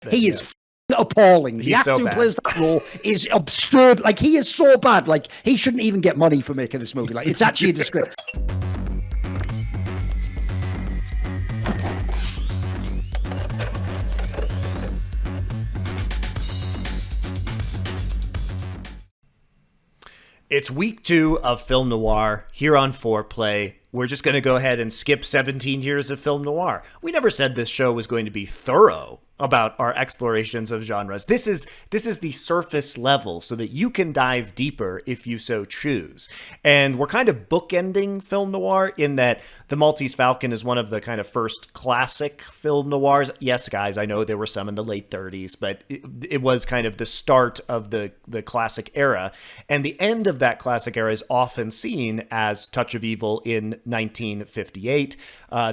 He is appalling. The actor who plays that role is absurd. Like, he is so bad. Like, he shouldn't even get money for making this movie. Like, it's actually a disgrace. It's week 2 of Film Noir here on 4Play. We're just going to go ahead and skip 17 years of Film Noir. We never said this show was going to be thorough about our explorations of genres. This is the surface level so that you can dive deeper if you so choose. And we're kind of bookending Film Noir in that The Maltese Falcon is one of the kind of first classic film noirs. Yes, guys, I know there were some in the late 30s, but it was kind of the start of the classic era. And the end of that classic era is often seen as Touch of Evil in 1958.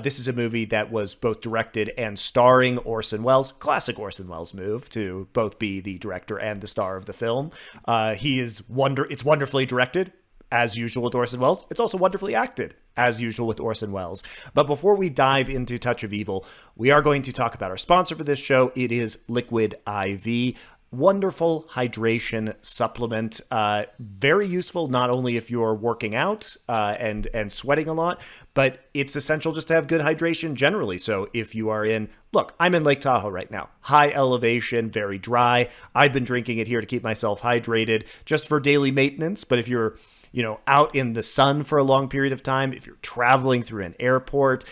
This is a movie that was both directed and starring Orson Welles. Classic Orson Welles move to both be the director and the star of the film. It's wonderfully directed, as usual with Orson Welles. It's also wonderfully acted, as usual with Orson Welles. But before we dive into Touch of Evil, we are going to talk about our sponsor for this show. It is Liquid IV. Wonderful hydration supplement, very useful not only if you're working out and sweating a lot, but it's essential just to have good hydration generally. So if you are I'm in Lake Tahoe right now, high elevation, very dry. I've been drinking it here to keep myself hydrated just for daily maintenance. But if you're out in the sun for a long period of time, if you're traveling through an airport,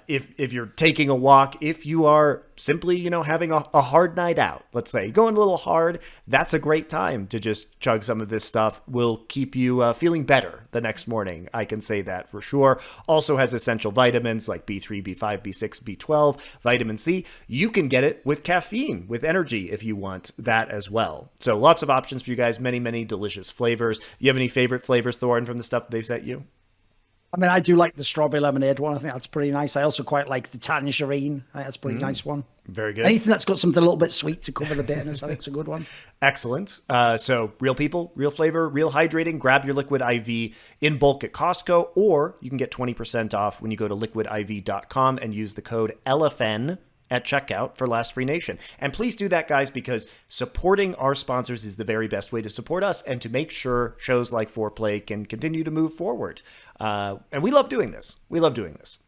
if you're taking a walk, if you are simply, having a hard night out, let's say, going a little hard, that's a great time to just chug some of this stuff. Will keep you feeling better the next morning. I can say that for sure. Also has essential vitamins like B3, B5, B6, B12, vitamin C. You can get it with caffeine, with energy, if you want that as well. So lots of options for you guys. Many, many delicious flavors. You have any favorite flavors, Thorin, from the stuff they sent you? I mean, I do like the strawberry lemonade one. I think that's pretty nice. I also quite like the tangerine. I think that's a pretty nice one. Very good. Anything that's got something a little bit sweet to cover the bitterness, I think it's a good one. Excellent. So real people, real flavor, real hydrating. Grab your Liquid IV in bulk at Costco, or you can get 20% off when you go to liquidiv.com and use the code LFN at checkout for Last Free Nation. And please do that, guys, because supporting our sponsors is the very best way to support us and to make sure shows like 4Play can continue to move forward. And we love doing this.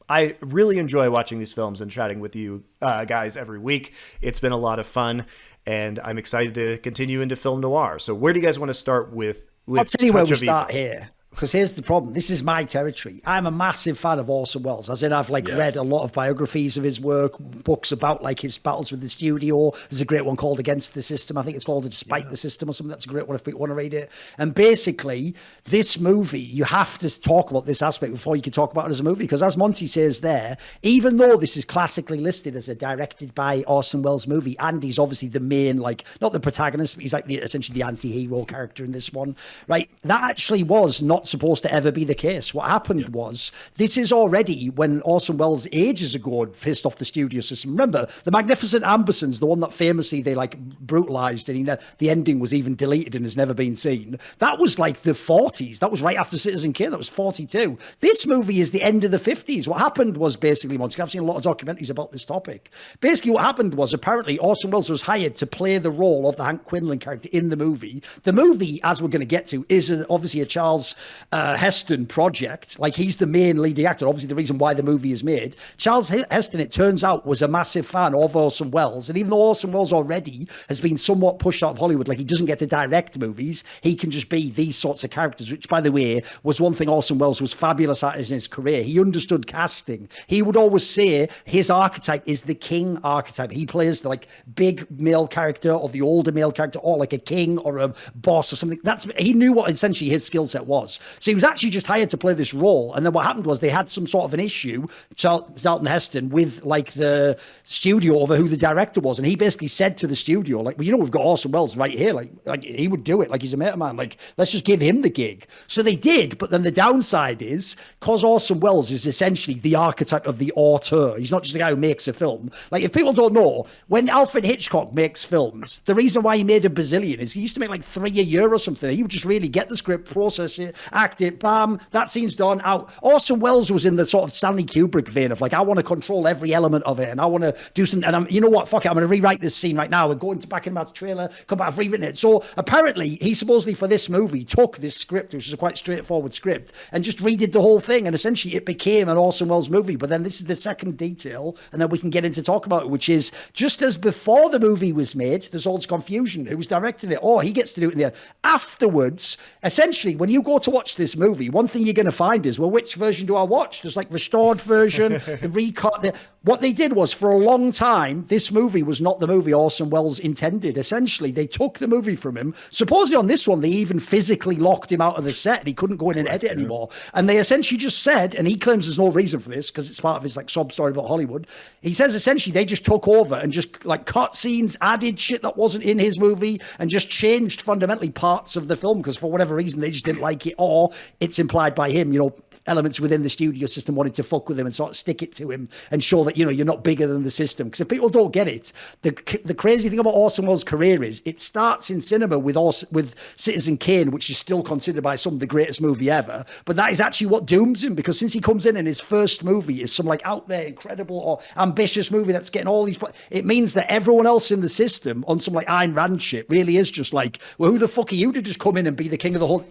I really enjoy watching these films and chatting with you guys every week. It's been a lot of fun, and I'm excited to continue into Film Noir. So where do you guys want to start with I'll tell you where we start here. Because here's the problem. This is my territory. I'm a massive fan of Orson Welles. As in, I've read a lot of biographies of his work, books about his battles with the studio. There's a great one called Against the System. I think it's called Despite the System or something. That's a great one if people want to read it. And basically, this movie, you have to talk about this aspect before you can talk about it as a movie. Because as Monty says there, even though this is classically listed as a directed by Orson Welles movie, and he's obviously the main, not the protagonist, but he's essentially the anti-hero character in this one, right? That actually was not supposed to ever be the case. What happened was, this is already when Orson Welles ages ago pissed off the studio system. Remember, The Magnificent Ambersons, the one that famously they brutalized, and the ending was even deleted and has never been seen. That was the 40s. That was right after Citizen Kane. That was 42. This movie is the end of the 50s. What happened was basically, I've seen a lot of documentaries about this topic. Basically, what happened was apparently Orson Welles was hired to play the role of the Hank Quinlan character in the movie. The movie, as we're going to get to, is obviously a Charles Heston project. He's the main leading actor, obviously the reason why the movie is made. Charles Heston, it turns out, was a massive fan of Orson Welles, and even though Orson Welles already has been somewhat pushed out of Hollywood, he doesn't get to direct movies, he can just be these sorts of characters, which, by the way, was one thing Orson Welles was fabulous at in his career. He understood casting. He would always say his archetype is the king archetype. He plays the big male character or the older male character, or a king or a boss or something. He knew what essentially his skill set was. So he was actually just hired to play this role, and then what happened was they had some sort of an issue, Charlton Heston, with the studio over who the director was, and he basically said to the studio, we've got Orson Welles right here, he would do it, he's a mate of mine, let's just give him the gig. So they did, but then the downside is, because Orson Welles is essentially the archetype of the auteur, he's not just the guy who makes a film. If people don't know, when Alfred Hitchcock makes films, the reason why he made a bazillion is he used to make 3 a year or something. He would just really get the script, process it, act it, bam, that scene's done, out. Orson Welles was in the sort of Stanley Kubrick vein of like, I want to control every element of it, and I want to do something, and you know what, fuck it, I'm going to rewrite this scene right now, and go back in my trailer, come back, I've rewritten it. So apparently, he supposedly for this movie took this script, which is a quite straightforward script, and just redid the whole thing, and essentially it became an Orson Welles movie. But then this is the second detail, and then we can get into talk about it, which is just as before the movie was made, there's all this confusion. Who's directing it? Oh, he gets to do it in the end. Afterwards, essentially, when you go to watch this movie, one thing you're going to find is, well, which version do I watch? There's like restored version, the recut. What they did was, for a long time, this movie was not the movie Orson Welles intended. Essentially, they took the movie from him. Supposedly on this one, they even physically locked him out of the set, and he couldn't go in and edit anymore. And they essentially just said, and he claims there's no reason for this because it's part of his like sob story about Hollywood. He says essentially they just took over and just like cut scenes, added shit that wasn't in his movie, and just changed fundamentally parts of the film because for whatever reason they just didn't like it, or it's implied by him, you know, elements within the studio system wanted to fuck with him and sort of stick it to him and show that, you know, you're not bigger than the system. Because if people don't get it, the crazy thing about Orson Welles' career is it starts in cinema with Citizen Kane, which is still considered by some the greatest movie ever, but that is actually what dooms him, because since he comes in and his first movie is some like out there incredible or ambitious movie that's getting all these, it means that everyone else in the system on some like Ayn Rand shit really is just like, well, who the fuck are you to just come in and be the king of the whole,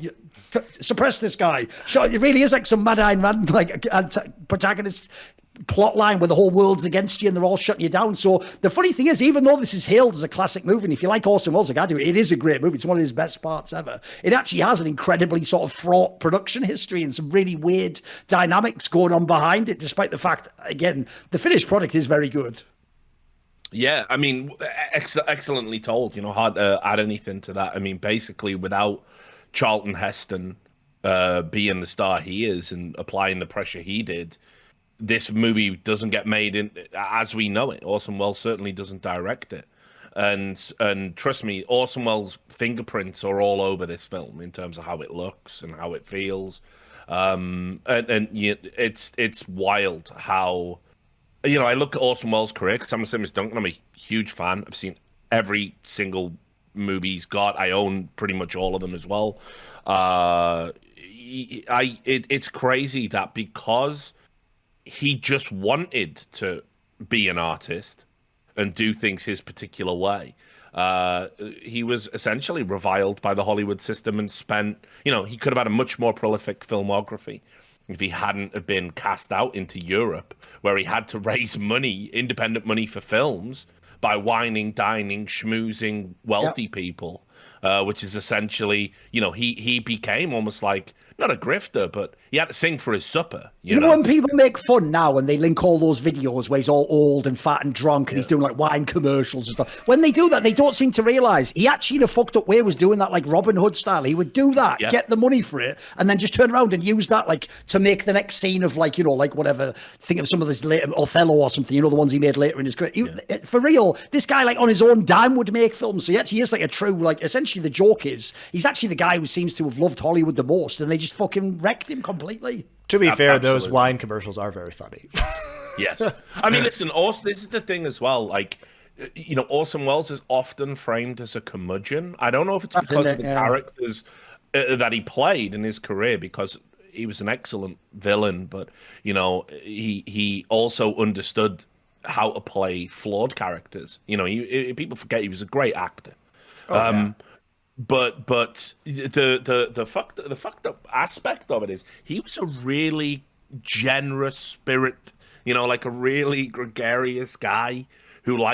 suppress this guy? Sure, it really is like some mad Ayn Rand like protagonist plot line where the whole world's against you and they're all shutting you down. So the funny thing is, even though this is hailed as a classic movie, and if you like Orson Welles, like I do, it is a great movie. It's one of his best parts ever. It actually has an incredibly sort of fraught production history and some really weird dynamics going on behind it, despite the fact, again, the finished product is very good. Yeah, I mean, excellently told. You know, hard to add anything to that. I mean, basically, without Charlton Heston being the star he is and applying the pressure he did, this movie doesn't get made in as we know it. Orson Welles certainly doesn't direct it, and trust me, Orson Welles' fingerprints are all over this film in terms of how it looks and how it feels. It's wild how, you know, I look at Orson Welles' career because I'm a Simmons Duncan. I'm a huge fan. I've seen every single movie he's got. I own pretty much all of them as well. It's crazy that because he just wanted to be an artist and do things his particular way, he was essentially reviled by the Hollywood system and spent, you know, he could have had a much more prolific filmography if he hadn't have been cast out into Europe, where he had to raise money, independent money for films, by whining, dining, schmoozing wealthy people, which is essentially, you know, he became almost like, not a grifter, but he had to sing for his supper. You know, when people make fun now and they link all those videos where he's all old and fat and drunk and he's doing like wine commercials and stuff. When they do that, they don't seem to realize he actually in a fucked up way was doing that like Robin Hood style. He would do that, get the money for it, and then just turn around and use that like to make the next scene of like, you know, like whatever. Think of some of this later Othello or something, you know, the ones he made later in his career. For real, this guy like on his own dime would make films. So he actually is like a true, like essentially the joke is he's actually the guy who seems to have loved Hollywood the most, and they just fucking wrecked him completely. To be fair, those wine commercials are very funny. Yes. I mean, listen, also, this is the thing as well. Like, you know, Orson Welles is often framed as a curmudgeon. I don't know if it's because of the characters that he played in his career, because he was an excellent villain, but, you know, he also understood how to play flawed characters. You know, people forget he was a great actor. But the fucked up aspect of it is he was a really generous spirit, you know, like a really gregarious guy who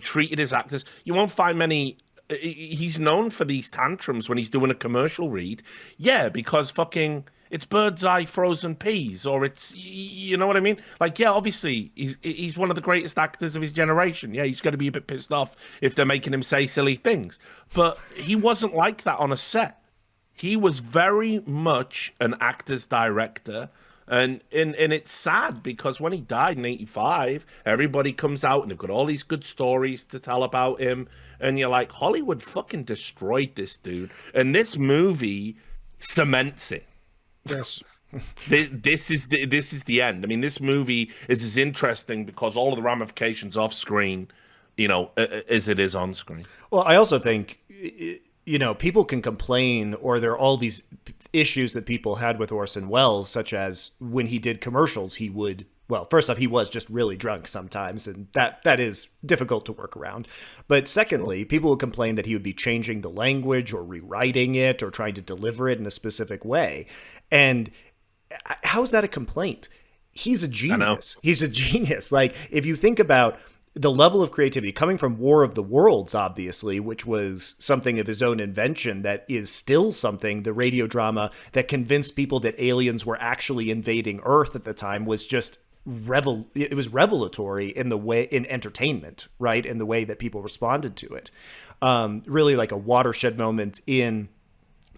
treated his actors. You won't find many. He's known for these tantrums when he's doing a commercial read. Yeah, because fucking it's Bird's Eye frozen peas, or it's, you know what I mean? Like, yeah, obviously he's one of the greatest actors of his generation. Yeah, he's going to be a bit pissed off if they're making him say silly things. But he wasn't like that on a set. He was very much an actor's director. And it's sad because when he died in 1985, everybody comes out and they've got all these good stories to tell about him. And you're like, Hollywood fucking destroyed this dude. And this movie cements it. Yes. This is the end. I mean, this movie is as interesting because all of the ramifications off screen, you know, as it is on screen. Well, I also think people can complain, or there are all these issues that people had with Orson Welles, such as when he did commercials, he would, well, first off, he was just really drunk sometimes, and that is difficult to work around. But secondly, people would complain that he would be changing the language or rewriting it or trying to deliver it in a specific way. And how is that a complaint? He's a genius. He's a genius. Like, if you think about the level of creativity coming from War of the Worlds, obviously, which was something of his own invention, that is still something, the radio drama that convinced people that aliens were actually invading Earth at the time, was just it was revelatory in the way, in entertainment, right? In the way that people responded to it. Really like a watershed moment in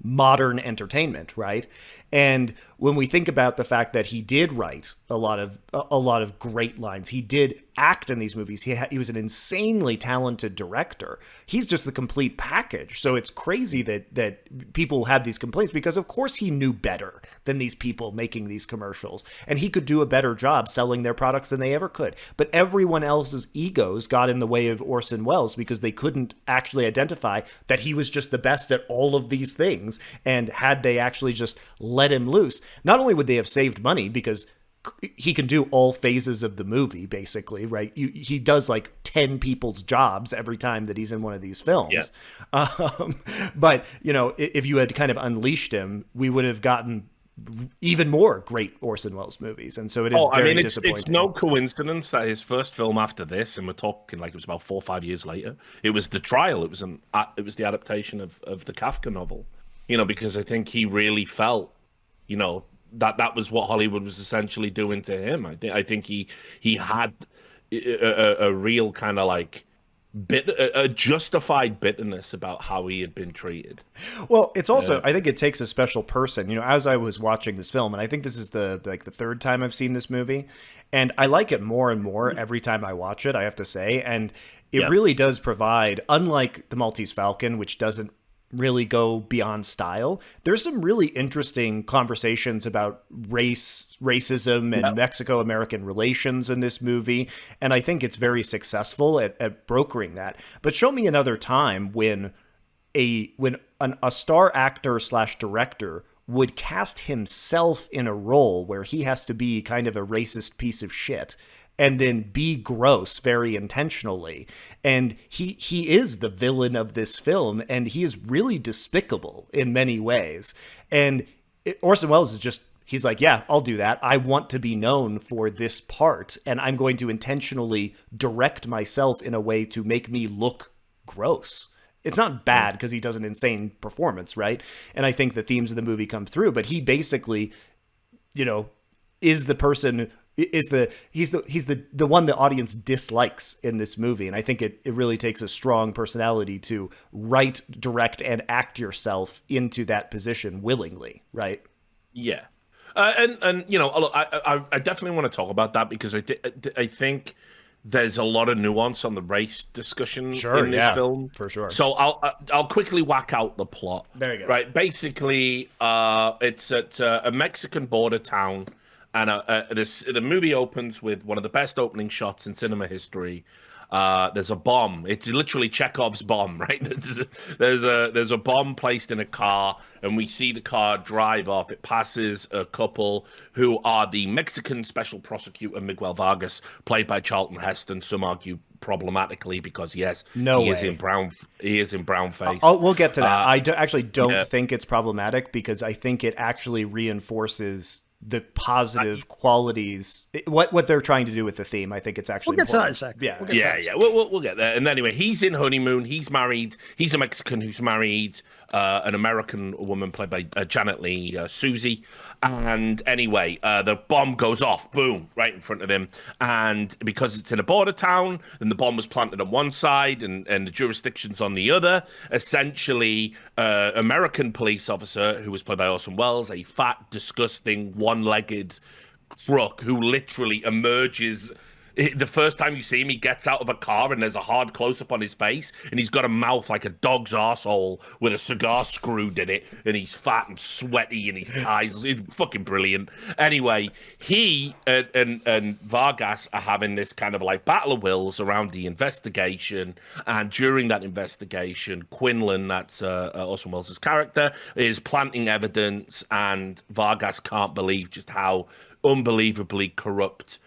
modern entertainment, right? And when we think about the fact that he did write a lot of great lines, he did act in these movies. He was an insanely talented director. He's just the complete package. So it's crazy that people have these complaints, because of course he knew better than these people making these commercials, and he could do a better job selling their products than they ever could. But everyone else's egos got in the way of Orson Welles, because they couldn't actually identify that he was just the best at all of these things. And had they actually just let him loose, not only would they have saved money, because he can do all phases of the movie, basically, right? He does like 10 people's jobs every time that he's in one of these films. Yeah. But, if you had kind of unleashed him, we would have gotten even more great Orson Welles movies. And so it is very disappointing. It's no coincidence that his first film after this, and we're talking like it was about 4 or 5 years later, it was The Trial. It was the adaptation of the Kafka novel, because I think he really felt, that was what Hollywood was essentially doing to him. I think he had a real kind of like a justified bitterness about how he had been treated. Well, it's also, I think it takes a special person. As I was watching this film, and I think this is the third time I've seen this movie, and I like it more and more every time I watch it, I have to say. And it really does provide, unlike The Maltese Falcon, which doesn't really go beyond style, there's some really interesting conversations about racism and Mexico-American relations in this movie, and I think it's very successful at brokering that. But show me another time when a star actor / director would cast himself in a role where he has to be kind of a racist piece of shit and then be gross very intentionally. And he is the villain of this film, and he is really despicable in many ways. And Orson Welles is just, he's like, yeah, I'll do that. I want to be known for this part, and I'm going to intentionally direct myself in a way to make me look gross. It's not bad because he does an insane performance, right? And I think the themes of the movie come through, but he basically, is the person, he's the one the audience dislikes in this movie. And I think it really takes a strong personality to write, direct, and act yourself into that position willingly, right? Yeah. And look, I definitely want to talk about that, because I think there's a lot of nuance on the race discussion in this film. For sure. So I'll quickly whack out the plot. There you go. Right. Basically, it's at a Mexican border town. And the movie opens with one of the best opening shots in cinema history. There's a bomb. It's literally Chekhov's bomb, right? There's a bomb placed in a car, and we see the car drive off. It passes a couple who are the Mexican special prosecutor Miguel Vargas, played by Charlton Heston. Some argue problematically, because yes, he is in brownface. We'll get to that. I actually don't think it's problematic, because I think it actually reinforces the positive qualities, what they're trying to do with the theme. I think it's actually we'll get to that in a sec. We'll get there. And anyway, he's in honeymoon. He's married. He's a Mexican who's married an American woman played by Janet Leigh, Susie. And anyway, the bomb goes off, boom, right in front of him. And because it's in a border town, and the bomb was planted on one side and the jurisdiction's on the other, essentially, American police officer, who was played by Orson Welles, a fat, disgusting, one-legged crook who literally emerges The first time you see him, he gets out of a car and there's a hard close-up on his face, and he's got a mouth like a dog's arsehole with a cigar screwed in it, and he's fat and sweaty, and his ties. It's fucking brilliant. Anyway, he and Vargas are having this kind of like battle of wills around the investigation, and during that investigation, Quinlan, that's Orson Welles' character, is planting evidence, and Vargas can't believe just how unbelievably corrupt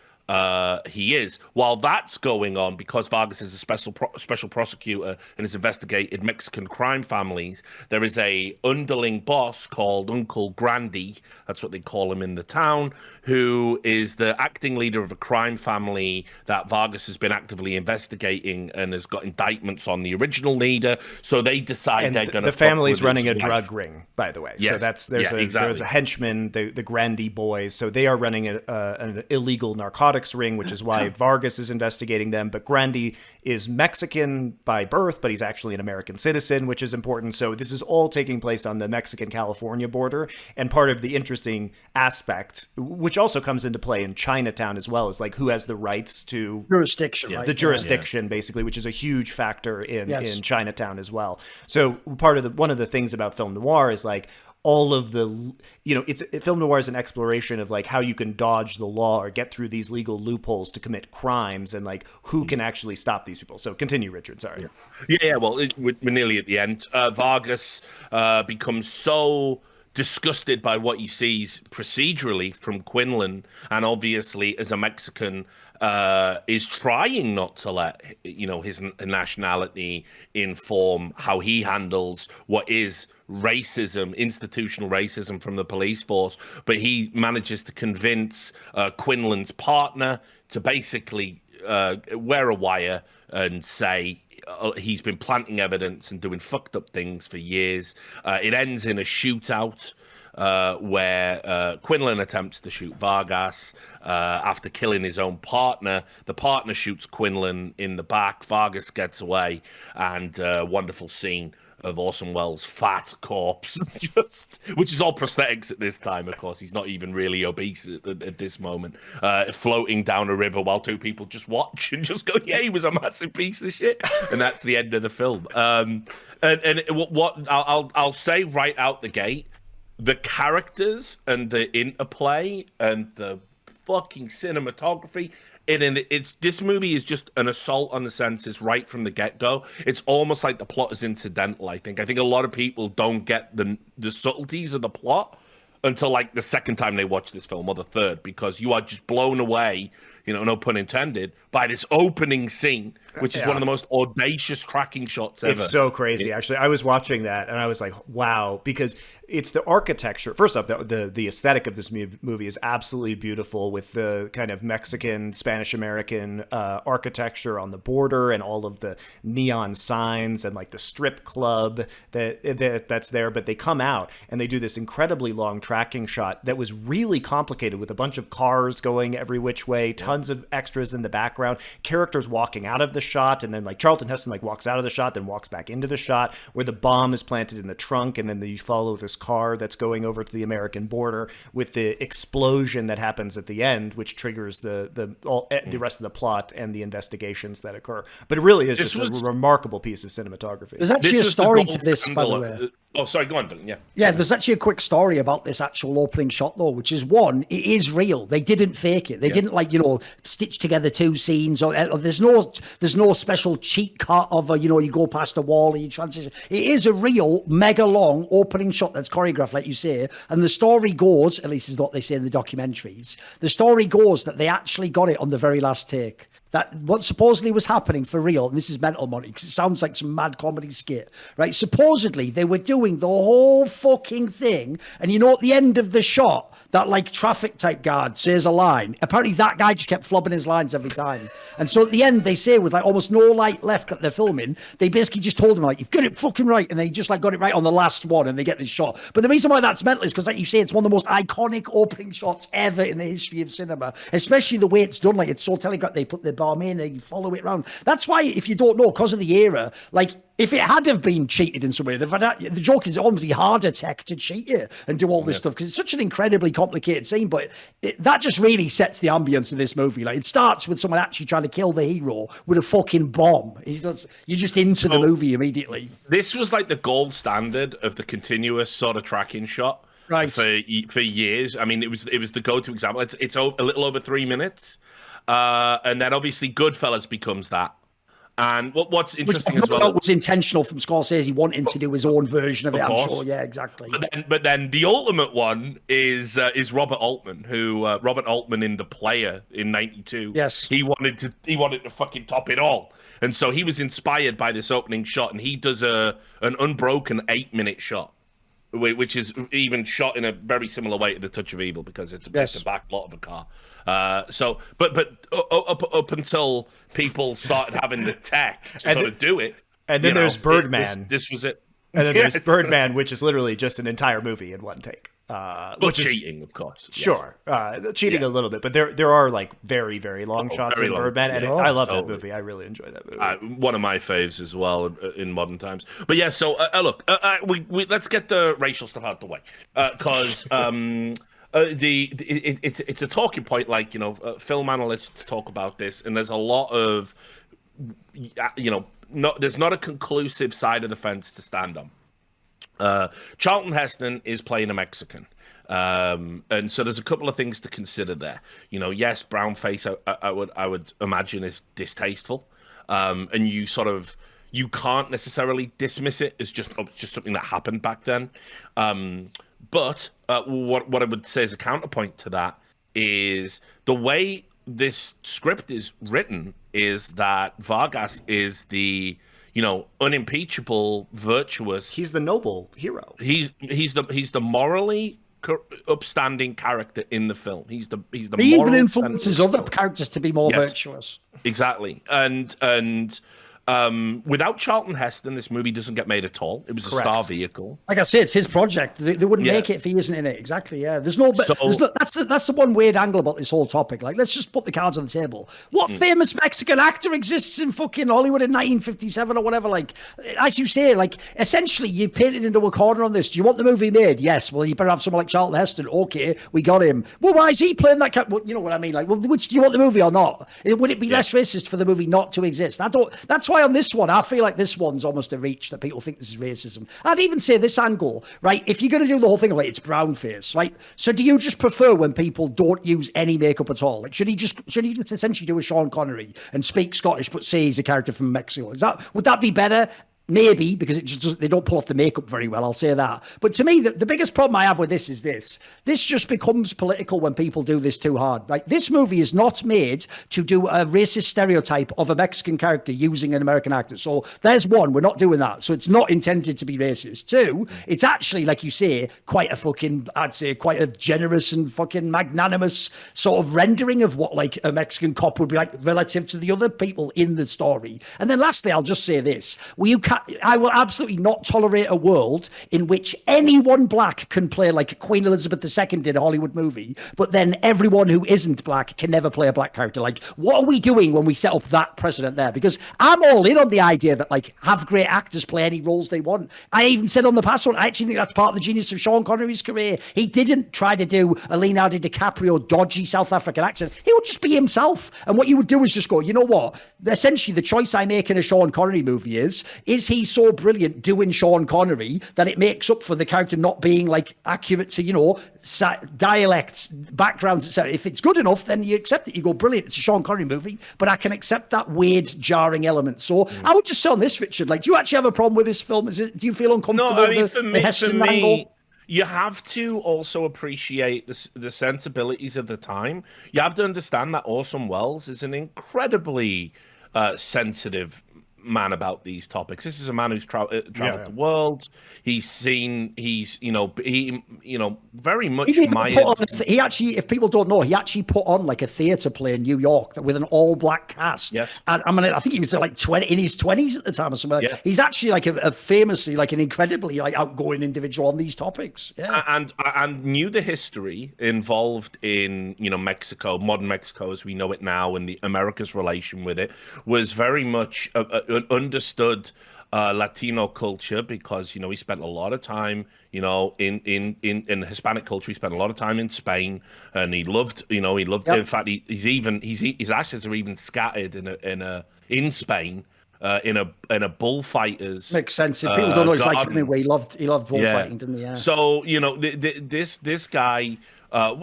he is. While that's going on, because Vargas is a special prosecutor and has investigated Mexican crime families, there is a underling boss called Uncle Grandy, that's what they call him in the town, who is the acting leader of a crime family that Vargas has been actively investigating and has got indictments on the original leader. So they decide they're going to. The family's running a drug ring, by the way. Yes. So there's a henchman, the Grandy boys. So they are running an illegal narcotics ring, which is why Vargas is investigating them. But Grandy is Mexican by birth, but he's actually an American citizen, which is important. So this is all taking place on the Mexican-California border. And part of the interesting aspect, which also comes into play in Chinatown as well, is like who has the rights to jurisdiction, right? The jurisdiction, basically, which is a huge factor in Chinatown as well. So one of the things about film noir is like all of the, film noir is an exploration of like how you can dodge the law or get through these legal loopholes to commit crimes, and like who can actually stop these people. So continue, Richard. Sorry. Yeah. Well, we're nearly at the end. Vargas becomes so disgusted by what he sees procedurally from Quinlan, and obviously as a Mexican is trying not to let his nationality inform how he handles what is racism, institutional racism from the police force. But he manages to convince Quinlan's partner to basically wear a wire and say he's been planting evidence and doing fucked up things for years. It ends in a shootout where Quinlan attempts to shoot Vargas after killing his own partner. The partner shoots Quinlan in the back. Vargas gets away, and wonderful scene of Orson Welles' fat corpse, which is all prosthetics at this time, of course. He's not even really obese at this moment, floating down a river while two people just watch and just go, yeah, he was a massive piece of shit. And that's the end of the film. And what I'll say right out the gate, the characters and the interplay and the fucking cinematography, this movie is just an assault on the senses right from the get-go. It's almost like the plot is incidental, I think. I think a lot of people don't get the subtleties of the plot until like the second time they watch this film, or the third, because you are just blown away, no pun intended, by this opening scene, which is one of the most audacious tracking shots ever. It's so crazy, actually. I was watching that and I was like, wow, because it's the architecture. First off, the aesthetic of this movie is absolutely beautiful, with the kind of Mexican, Spanish-American architecture on the border and all of the neon signs and like the strip club that's there. But they come out and they do this incredibly long tracking shot that was really complicated, with a bunch of cars going every which way, tons of extras in the background, characters walking out of the shot, and then like Charlton Heston like walks out of the shot, then walks back into the shot, where the bomb is planted in the trunk, and then you follow this car that's going over to the American border with the explosion that happens at the end, which triggers the rest of the plot and the investigations that occur. But it really is a remarkable piece of cinematography. There's actually a story to this, by the way. Oh, sorry, go on, Dylan. Yeah, there's actually a quick story about this actual opening shot, though, which is, one, it is real. They didn't fake it. They didn't, stitch together two scenes, or there's no special cheat cut of you go past a wall and you transition. It is a real mega long opening shot that's choreographed, like you say. And the story goes, at least is what they say in the documentaries, the story goes that they actually got it on the very last take. That what supposedly was happening for real, and this is mental, Monty, because it sounds like some mad comedy skit, right? Supposedly they were doing the whole fucking thing, and at the end of the shot, that like traffic type guard says a line. Apparently that guy just kept flobbing his lines every time. And so at the end, they say, with like almost no light left that they're filming, they basically just told him, like, you've got it fucking right. And they just like got it right on the last one, and they get this shot. But the reason why that's mental is because, like you say, it's one of the most iconic opening shots ever in the history of cinema, especially the way it's done. Like, it's so telegraphed. They put the barmaid, and you follow it around. That's why, if you don't know, because of the era, like, if it had have been cheated in some way, the joke is almost be harder tech to cheat you and do all this stuff, because it's such an incredibly complicated scene. But that just really sets the ambience of this movie. Like, it starts with someone actually trying to kill the hero with a fucking bomb. You're just into the movie immediately. This was like the gold standard of the continuous sort of tracking shot. Right. For years. I mean, it was the go-to example. It's a little over 3 minutes, and then obviously Goodfellas becomes that. And what's interesting as well was intentional from Scorsese wanting to do his own version of it. I'm sure, yeah, exactly. But then the ultimate one is Robert Altman, who Robert Altman in The Player in '92. Yes, he wanted to fucking top it all, and so he was inspired by this opening shot, and he does an unbroken 8-minute shot, which is even shot in a very similar way to The Touch of Evil, because it's a back lot of a car. But up until people started having the tech to sort of do it, and then there's Birdman. This was it. And then there's Birdman, which is literally just an entire movie in one take. Which cheating, of course. Sure, cheating a little bit, but there are like very, very long shots in Birdman, and I love that movie. I really enjoy that movie. One of my faves as well in modern times. But yeah, so look, we let's get the racial stuff out the way, because it's a talking point. Like, film analysts talk about this, and there's a lot of there's not a conclusive side of the fence to stand on. Charlton Heston is playing a Mexican, and so there's a couple of things to consider there. Yes, brownface I would imagine is distasteful, and you can't necessarily dismiss it as just something that happened back then. But what I would say as a counterpoint to that is the way this script is written is that Vargas is the unimpeachable, virtuous. He's the noble hero. He's the morally upstanding character in the film. He even influences other characters to be more virtuous. Exactly, and without Charlton Heston, this movie doesn't get made at all. It was a star vehicle. Like I say, it's his project. They wouldn't make it if he isn't in it. Exactly. Yeah. That's the one weird angle about this whole topic. Like, let's just put the cards on the table. What famous Mexican actor exists in fucking Hollywood in 1957 or whatever? Like, as you say, like, essentially you painted into a corner on this. Do you want the movie made? Yes. Well, you better have someone like Charlton Heston. Okay, we got him. Well, why is he playing that? Well, you know what I mean? Like, well, which do you want the movie or not? Would it be less racist for the movie not to exist? That's why on this one, I feel like this one's almost a reach that people think this is racism. I'd even say this angle, right? If you're going to do the whole thing, like, it's brownface, right? So do you just prefer when people don't use any makeup at all? Like, should he just essentially do a Sean Connery and speak Scottish, but say he's a character from Mexico? Would that be better? Maybe, because they don't pull off the makeup very well, I'll say that. But to me, the biggest problem I have with this is this just becomes political when people do this too hard. Like, this movie is not made to do a racist stereotype of a Mexican character using an American actor. So there's one, we're not doing that. So it's not intended to be racist. Two, it's actually, like you say, quite a generous and fucking magnanimous sort of rendering of what, like, a Mexican cop would be like relative to the other people in the story. And then lastly, I'll just say this. I will absolutely not tolerate a world in which anyone black can play like Queen Elizabeth II did a Hollywood movie, but then everyone who isn't black can never play a black character. Like, what are we doing when we set up that precedent there? Because I'm all in on the idea that, like, have great actors play any roles they want. I even said on the past one, I actually think that's part of the genius of Sean Connery's career. He didn't try to do a Leonardo DiCaprio dodgy South African accent. He would just be himself. And what you would do is just go, you know what? Essentially, the choice I make in a Sean Connery movie is he's so brilliant doing Sean Connery that it makes up for the character not being, like, accurate to, dialects, backgrounds, etc. If it's good enough, then you accept it. You go, brilliant, it's a Sean Connery movie, but I can accept that weird, jarring element. So I would just say on this, Richard, like, do you actually have a problem with this film? Do you feel uncomfortable? No, I mean, for me, you have to also appreciate the sensibilities of the time. You have to understand that Orson Welles is an incredibly sensitive man about these topics. This is a man who's traveled the world. He's very much he actually, if people don't know, he actually put on like a theater play in New York with an all black cast. Yes. And I mean, I think he was like in his 20s at the time or something. Yeah. He's actually like a famously like an incredibly like outgoing individual on these topics. Yeah. And knew the history involved in, Mexico, modern Mexico as we know it now, and the America's relation with it was very much understood Latino culture, because he spent a lot of time in Hispanic culture. He spent a lot of time in Spain, and he loved Yep. in fact his ashes are even scattered in Spain in a bullfighters. Makes sense. If people don't know, it's like garden. anyway, he loved bullfighting, didn't he? Yeah. So this guy,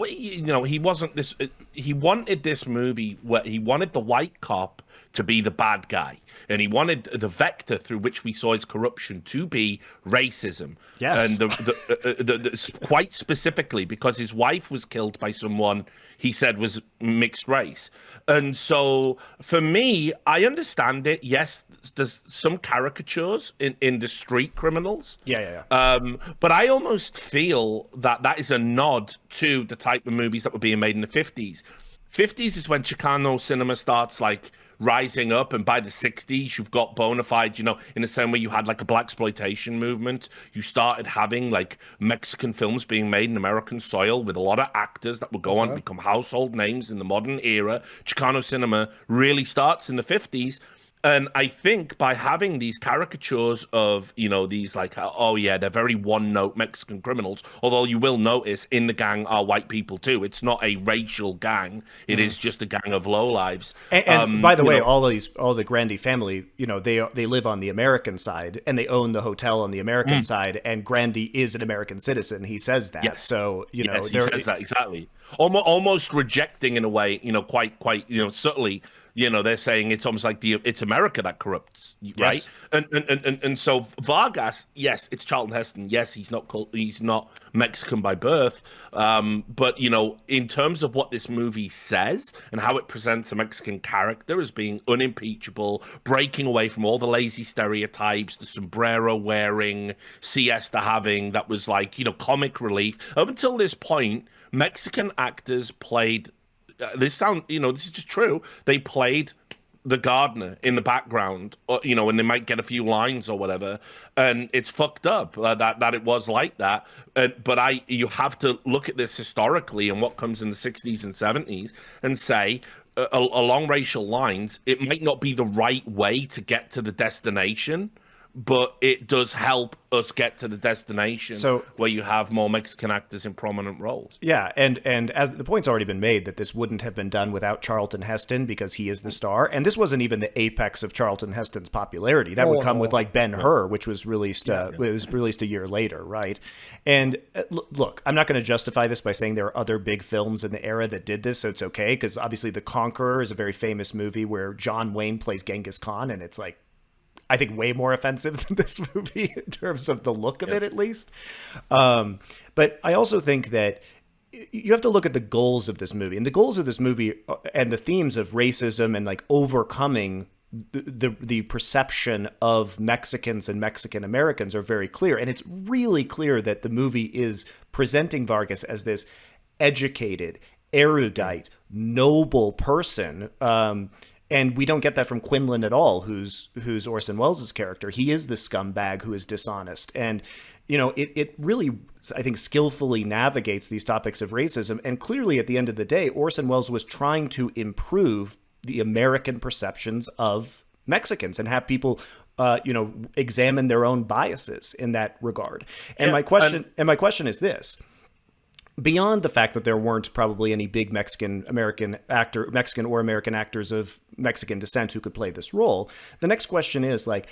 he wasn't this. He wanted this movie where he wanted the white cop to be the bad guy, and he wanted the vector through which we saw his corruption to be racism. Yes, and quite specifically because his wife was killed by someone he said was mixed race. And so for me, I understand it. Yes, there's some caricatures in the street criminals. Yeah. But I almost feel that is a nod to the type of movies that were being made in the 50s. 50s is when Chicano cinema starts like rising up, and by the 60s you've got bona fide, in the same way you had like a blaxploitation movement, you started having like Mexican films being made in American soil with a lot of actors that would go on to become household names in the modern era. Chicano cinema really starts in the 50s. And I think by having these caricatures of, these like, they're very one-note Mexican criminals, although you will notice in the gang are white people too. It's not a racial gang. It is just a gang of lowlives. And by the way, all the Grandy family, they live on the American side, and they own the hotel on the American side, and Grandy is an American citizen. He says that. Yes. So, he says that, exactly. Almost rejecting in a way, quite, subtly, they're saying it's almost like it's America that corrupts, right? Yes. And so Vargas, yes, it's Charlton Heston. Yes, he's not Mexican by birth. But in terms of what this movie says and how it presents a Mexican character as being unimpeachable, breaking away from all the lazy stereotypes, the sombrero wearing, siesta having, that was like, comic relief. Up until this point, Mexican actors played. This is just true. They played the gardener in the background, and they might get a few lines or whatever, and it's fucked up that it was like that. But you have to look at this historically and what comes in the 60s and 70s and say, along racial lines, it might not be the right way to get to the destination, but it does help us get to the destination where you have more Mexican actors in prominent roles. Yeah, and as the point's already been made that this wouldn't have been done without Charlton Heston, because he is the star. And this wasn't even the apex of Charlton Heston's popularity. That would come with like Ben-Hur, which was released it was released a year later, right? And look, I'm not going to justify this by saying there are other big films in the era that did this, so it's okay, because obviously The Conqueror is a very famous movie where John Wayne plays Genghis Khan, and it's like, I think, way more offensive than this movie in terms of the look of it, at least. But I also think that you have to look at the goals of this movie. And the goals of this movie and the themes of racism and like overcoming the perception of Mexicans and Mexican Americans are very clear. And it's really clear that the movie is presenting Vargas as this educated, erudite, noble person. And we don't get that from Quinlan at all, who's Orson Welles' character. He is the scumbag who is dishonest. And, it really, I think, skillfully navigates these topics of racism. And clearly, at the end of the day, Orson Welles was trying to improve the American perceptions of Mexicans and have people, examine their own biases in that regard. And my question is this. Beyond the fact that there weren't probably any big Mexican or American actors of Mexican descent who could play this role, the next question is, like,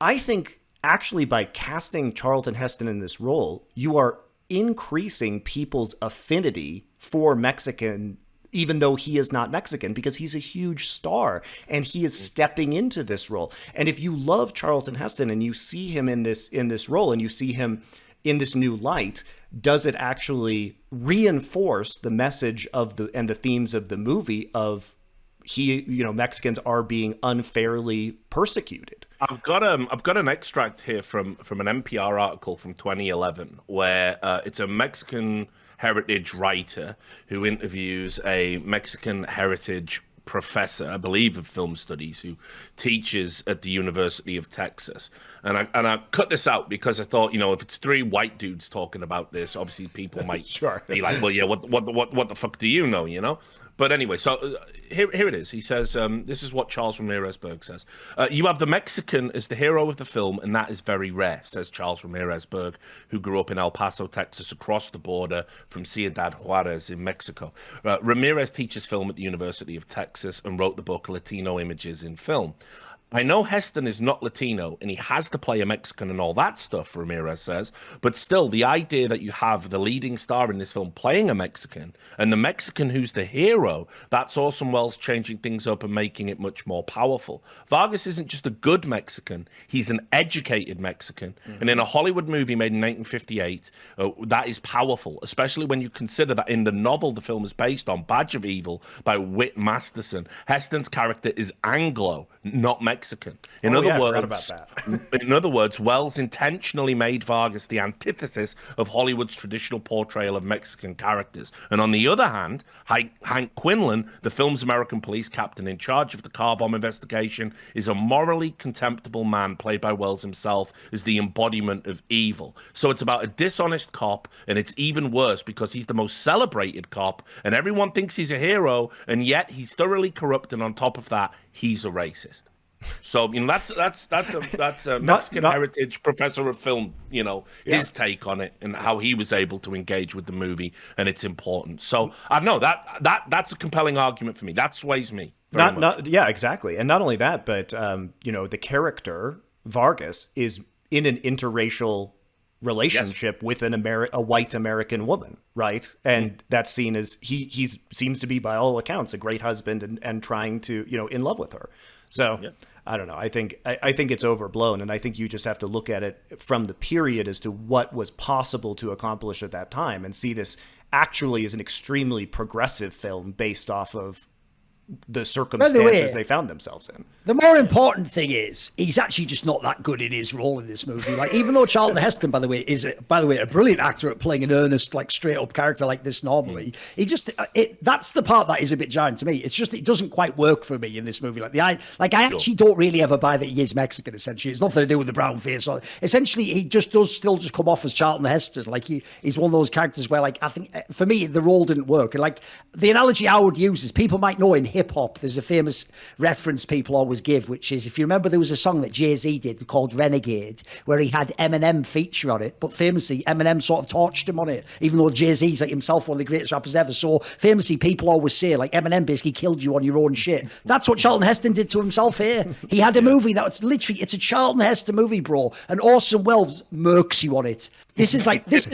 I think actually by casting Charlton Heston in this role, you are increasing people's affinity for Mexican, even though he is not Mexican, because he's a huge star and he is stepping into this role. And if you love Charlton Heston and you see him in this role and you see him in this new light, does it actually reinforce the message of and the themes of the movie of Mexicans are being unfairly persecuted? I've got an extract here from an NPR article from 2011 where it's a Mexican heritage writer who interviews a Mexican heritage professor, I believe, of film studies, who teaches at the University of Texas. And I cut this out because I thought, if it's three white dudes talking about this, obviously people might be like, well, yeah, what the fuck do you know? But anyway, so here it is. He says, this is what Charles Ramirez-Berg says. You have the Mexican as the hero of the film, and that is very rare, says Charles Ramirez-Berg, who grew up in El Paso, Texas, across the border from Ciudad Juarez in Mexico. Ramirez teaches film at the University of Texas and wrote the book Latino Images in Film. I know Heston is not Latino and he has to play a Mexican and all that stuff, Ramirez says, but still the idea that you have the leading star in this film playing a Mexican and the Mexican who's the hero, that's Orson Welles changing things up and making it much more powerful. Vargas isn't just a good Mexican, he's an educated Mexican. Mm-hmm. And in a Hollywood movie made in 1958, that is powerful, especially when you consider that in the novel the film is based on, Badge of Evil by Whit Masterson, Heston's character is Anglo, not Mexican. In other words, Welles intentionally made Vargas the antithesis of Hollywood's traditional portrayal of Mexican characters. And on the other hand, Hank Quinlan, the film's American police captain in charge of the car bomb investigation, is a morally contemptible man played by Welles himself as the embodiment of evil. So it's about a dishonest cop, and it's even worse because he's the most celebrated cop, and everyone thinks he's a hero, and yet he's thoroughly corrupt, and on top of that, he's a racist. So that's a Mexican heritage professor of film, his take on it and how he was able to engage with the movie and its importance. So I know that's a compelling argument for me. That sways me. Yeah, exactly. And not only that, but the character Vargas is in an interracial relationship with a white American woman, right? And that's seen as he seems to be, by all accounts, a great husband and trying to in love with her. So I don't know. I think it's overblown, and I think you just have to look at it from the period as to what was possible to accomplish at that time, and see this actually as an extremely progressive film based off of the circumstances they found themselves in. The more important thing is he's actually just not that good in his role in this movie. Like, even though Charlton Heston, by the way, is a brilliant actor at playing an earnest, like, straight up character like this normally, he just that's the part that is a bit jarring to me. It's just it doesn't quite work for me in this movie. I actually don't really ever buy that he is Mexican. Essentially, it's nothing to do with the brown face. Or essentially, he just does still just come off as Charlton Heston. Like, he's one of those characters where, like, I think for me the role didn't work. And like the analogy I would use is, people might know in hip hop there's a famous reference people always give, which is, if you remember, there was a song that Jay-Z did called Renegade, where he had Eminem feature on it, but famously Eminem sort of torched him on it, even though Jay-Z's like himself one of the greatest rappers ever. So famously people always say, like, Eminem basically killed you on your own shit. That's what Charlton Heston did to himself here. He had a movie that was literally, it's a Charlton Heston movie, bro, and Orson Welles murks you on it. This is like this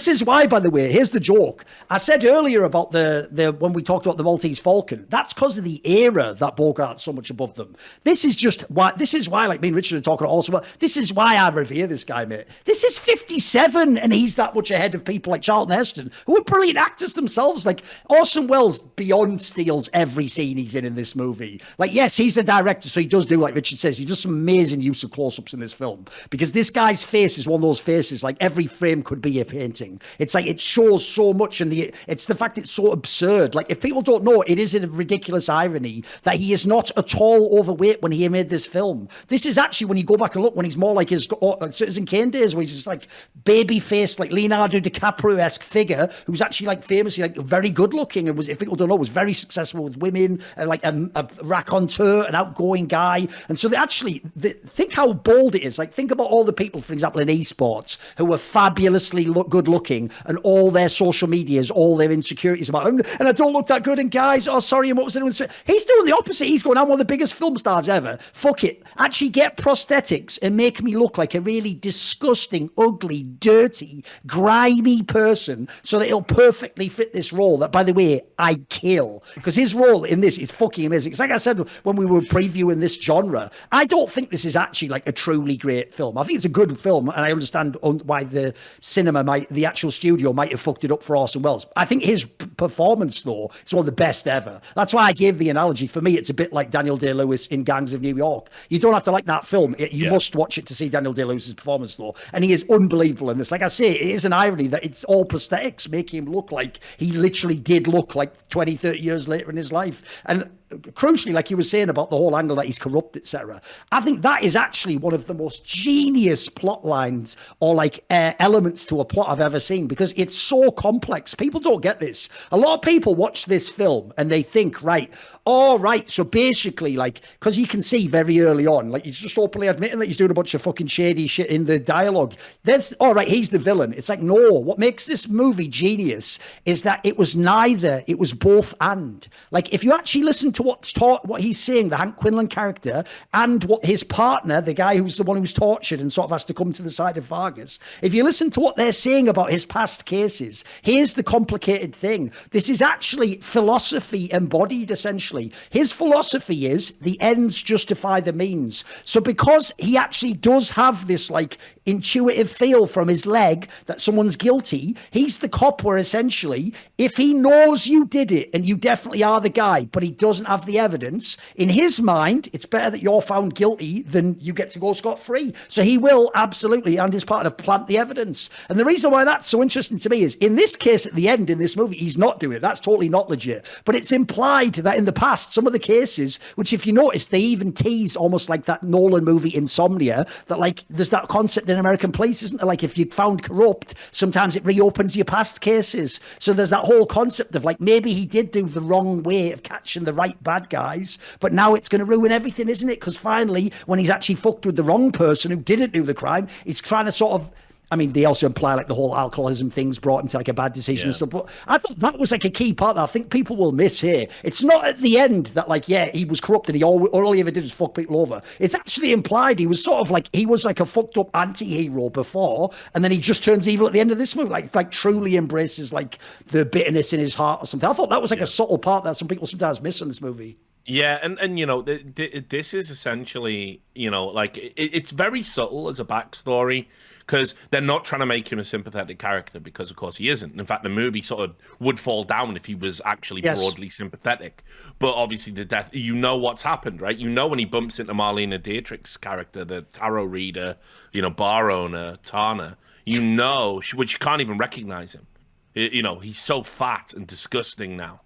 is why, by the way, here's the joke. I said earlier about the when we talked about the Maltese Falcon, that's because of the era that Bogart's so much above them. This is why, like me and Richard are talking also about, this is why I revere this guy, mate. This is 57 and he's that much ahead of people like Charlton Heston, who are brilliant actors themselves. Like, Orson Welles beyond steals every scene he's in this movie. Like, yes, he's the director, so he does do, like Richard says, he does some amazing use of close-ups in this film, because this guy's face is one of those faces, like, every frame could be a painting. It's like, it shows so much, and it's the fact it's so absurd. Like, if people don't know, it is a ridiculous irony that he is not at all overweight when he made this film. This is actually, when you go back and look, when he's more like his Citizen Kane days, where he's just like baby-faced, like Leonardo DiCaprio-esque figure, who's actually like famously like very good-looking, and was, if people don't know, was very successful with women, and like a raconteur, an outgoing guy. And so think how bold it is. Like, think about all the people, for example, in esports, who were fabulously good looking, and all their social medias, all their insecurities about him, and I don't look that good, and guys, oh sorry, and what was anyone saying? He's doing the opposite. He's going, I'm one of the biggest film stars ever. Fuck it. Actually get prosthetics and make me look like a really disgusting, ugly, dirty, grimy person, so that it'll perfectly fit this role that, by the way, I kill. Because his role in this is fucking amazing. It's like I said when we were previewing this genre, I don't think this is actually like a truly great film. I think it's a good film, and I understand why the actual studio might have fucked it up for Orson Welles. I think his performance, though, is one of the best ever. That's why I gave the analogy. For me, it's a bit like Daniel Day-Lewis in Gangs of New York. You don't have to like that film. You must watch it to see Daniel Day-Lewis's performance, though. And he is unbelievable in this. Like I say, it is an irony that it's all prosthetics making him look like he literally did look like 20, 30 years later in his life. And crucially, like you were saying about the whole angle that he's corrupt, etc., I think that is actually one of the most genius plot lines or like elements to a plot I've ever seen, because it's so complex. People don't get this. A lot of people watch this film and they think, right, so basically, like, because you can see very early on, like, he's just openly admitting that he's doing a bunch of fucking shady shit in the dialogue. That's all right, he's the villain. It's like, no, what makes this movie genius is that it was neither, it was both and. Like, if you actually listen to what he's saying, the Hank Quinlan character, and what his partner, the guy who's the one who's tortured and sort of has to come to the side of Vargas, if you listen to what they're saying about his past cases, here's the complicated thing. This is actually philosophy embodied, essentially. His philosophy is the ends justify the means. So because he actually does have this like intuitive feel from his leg that someone's guilty, he's the cop where essentially, if he knows you did it and you definitely are the guy, but he doesn't have the evidence, in his mind, it's better that you're found guilty than you get to go scot-free. So he will absolutely, and his partner, plant the evidence. And the reason why that's so interesting to me is, in this case, at the end, in this movie, he's not doing it. That's totally not legit. But it's implied that in the past, some of the cases, which if you notice, they even tease almost like that Nolan movie Insomnia, that like, there's that concept in American Police, isn't there? Like, if you're found corrupt, sometimes it reopens your past cases. So there's that whole concept of like, maybe he did do the wrong way of catching the right bad guys, but now it's going to ruin everything, isn't it? Because finally, when he's actually fucked with the wrong person who didn't do the crime, he's trying to sort of, I mean, they also imply like the whole alcoholism thing's brought him to like a bad decision and stuff. But I thought that was like a key part that I think people will miss here. It's not at the end that like, yeah, he was corrupt and he all he ever did was fuck people over. It's actually implied he was sort of like, he was like a fucked up anti-hero before, and then he just turns evil at the end of this movie, like truly embraces like the bitterness in his heart or something. I thought that was like a subtle part that some people sometimes miss in this movie. Yeah, and you know, this is essentially, you know, like it's very subtle as a backstory, because they're not trying to make him a sympathetic character, because of course he isn't. In fact, the movie sort of would fall down if he was actually broadly sympathetic. But obviously the death, you know what's happened, right? You know when he bumps into Marlena Dietrich's character, the tarot reader, you know, bar owner, Tana, you know, which you can't even recognize him. You know, he's so fat and disgusting now.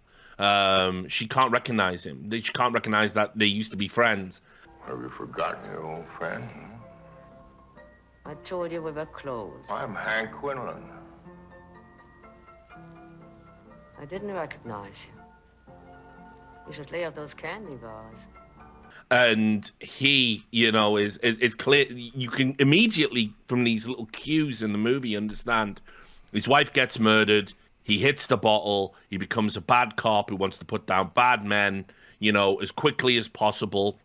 She can't recognize him. She can't recognize that they used to be friends. Have you forgotten your old friend? I told you we were close. I'm Hank Quinlan. I didn't recognize you. You should lay off those candy bars. And he, you know, is clear. You can immediately, from these little cues in the movie, understand his wife gets murdered. He hits the bottle. He becomes a bad cop who wants to put down bad men, you know, as quickly as possible.